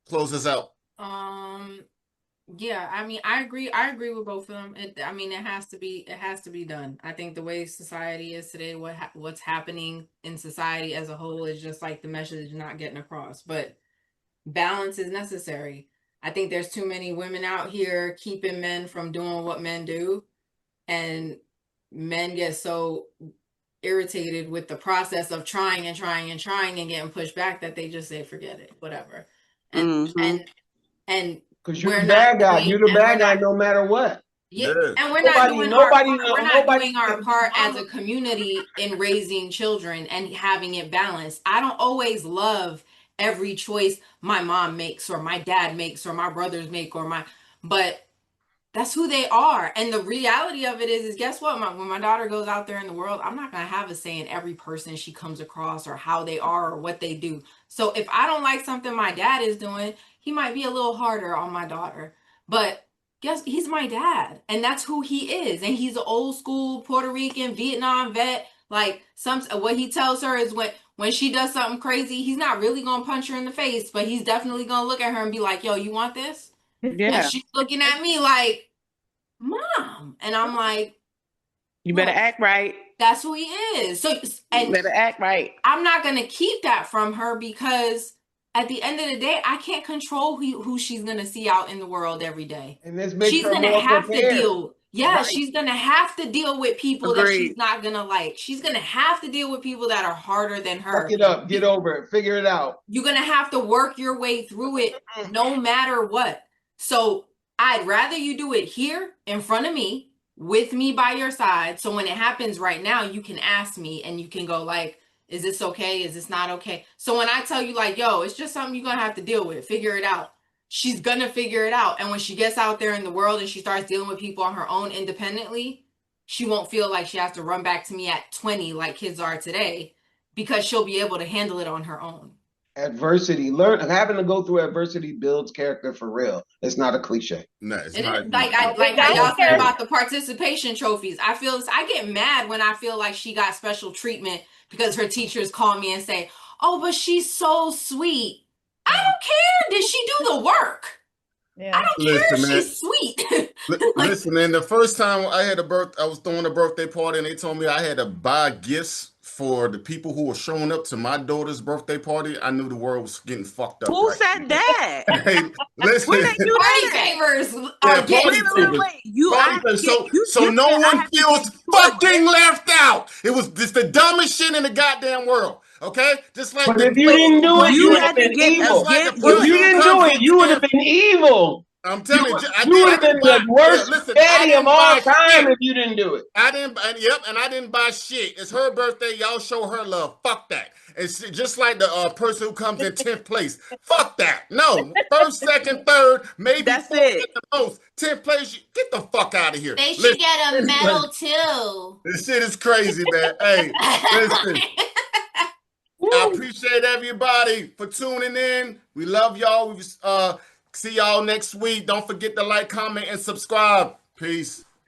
Close us out. Yeah, I mean, I agree with both of them. It has to be done. I think the way society is today, what's happening in society as a whole is just like the message is not getting across. But balance is necessary. I think there's too many women out here keeping men from doing what men do, and men get so irritated with the process of trying and getting pushed back that they just say forget it, whatever. And because you're the bad guy. You're the bad guy no matter what. Yeah, and we're not doing our part as a community in raising children and having it balanced. I don't always love every choice my mom makes or my dad makes or my brothers make but that's who they are. And the reality of it is guess what? When my daughter goes out there in the world, I'm not going to have a say in every person she comes across or how they are or what they do. So if I don't like something my dad is doing, he might be a little harder on my daughter, but he's my dad and that's who he is. And he's an old school Puerto Rican, Vietnam vet. Like what he tells her is when she does something crazy, he's not really going to punch her in the face, but he's definitely going to look at her and be like, yo, you want this? Yeah. And she's looking at me like, Mom. And I'm like, you better act right. That's who he is. So, and you better act right. I'm not going to keep that from her because at the end of the day, I can't control who she's going to see out in the world every day. And this makes she's her going to more have prepared. to deal. Yeah, Right. she's going to have to deal with people that she's not going to like. She's going to have to deal with people that are harder than her. Fuck it up. Get over it. Figure it out. You're going to have to work your way through it no matter what. So I'd rather you do it here in front of me, with me by your side. So when it happens right now, you can ask me and you can go like, is this okay? Is this not okay? So when I tell you like, yo, it's just something you're going to have to deal with, figure it out. She's going to figure it out. And when she gets out there in the world and she starts dealing with people on her own independently, she won't feel like she has to run back to me at 20 like kids are today, because she'll be able to handle it on her own. adversity, having to go through adversity builds character for real. It's not a cliche. No, it's It not. is, like how y'all said about the participation trophies. I get mad when I feel like she got special treatment because her teachers call me and say, "Oh, but she's so sweet." I don't care. Did she do the work? Yeah. I don't care if she's sweet. Listen, man, the first time I was throwing a birthday party and they told me I had to buy gifts for the people who were showing up to my daughter's birthday party. I knew the world was getting fucked up. Who said that? Hey, listen. Party favors. So no one feels fucking left out. It was just the dumbest shit in the goddamn world. Okay, just like. But if you didn't do it, you would have been evil. If you didn't do it, you would have been evil. I'm telling you, you would have been the worst daddy of all time if you didn't do it. I didn't buy shit. It's her birthday. Y'all show her love. Fuck that. It's just like the person who comes in 10th place. Fuck that. No, first, second, third, maybe that's it. At the most. 10th place. Get the fuck out of here. They should get a medal too. This shit is crazy, man. Hey, listen. I appreciate everybody for tuning in. We love y'all. We see y'all next week. Don't forget to like, comment, and subscribe. Peace.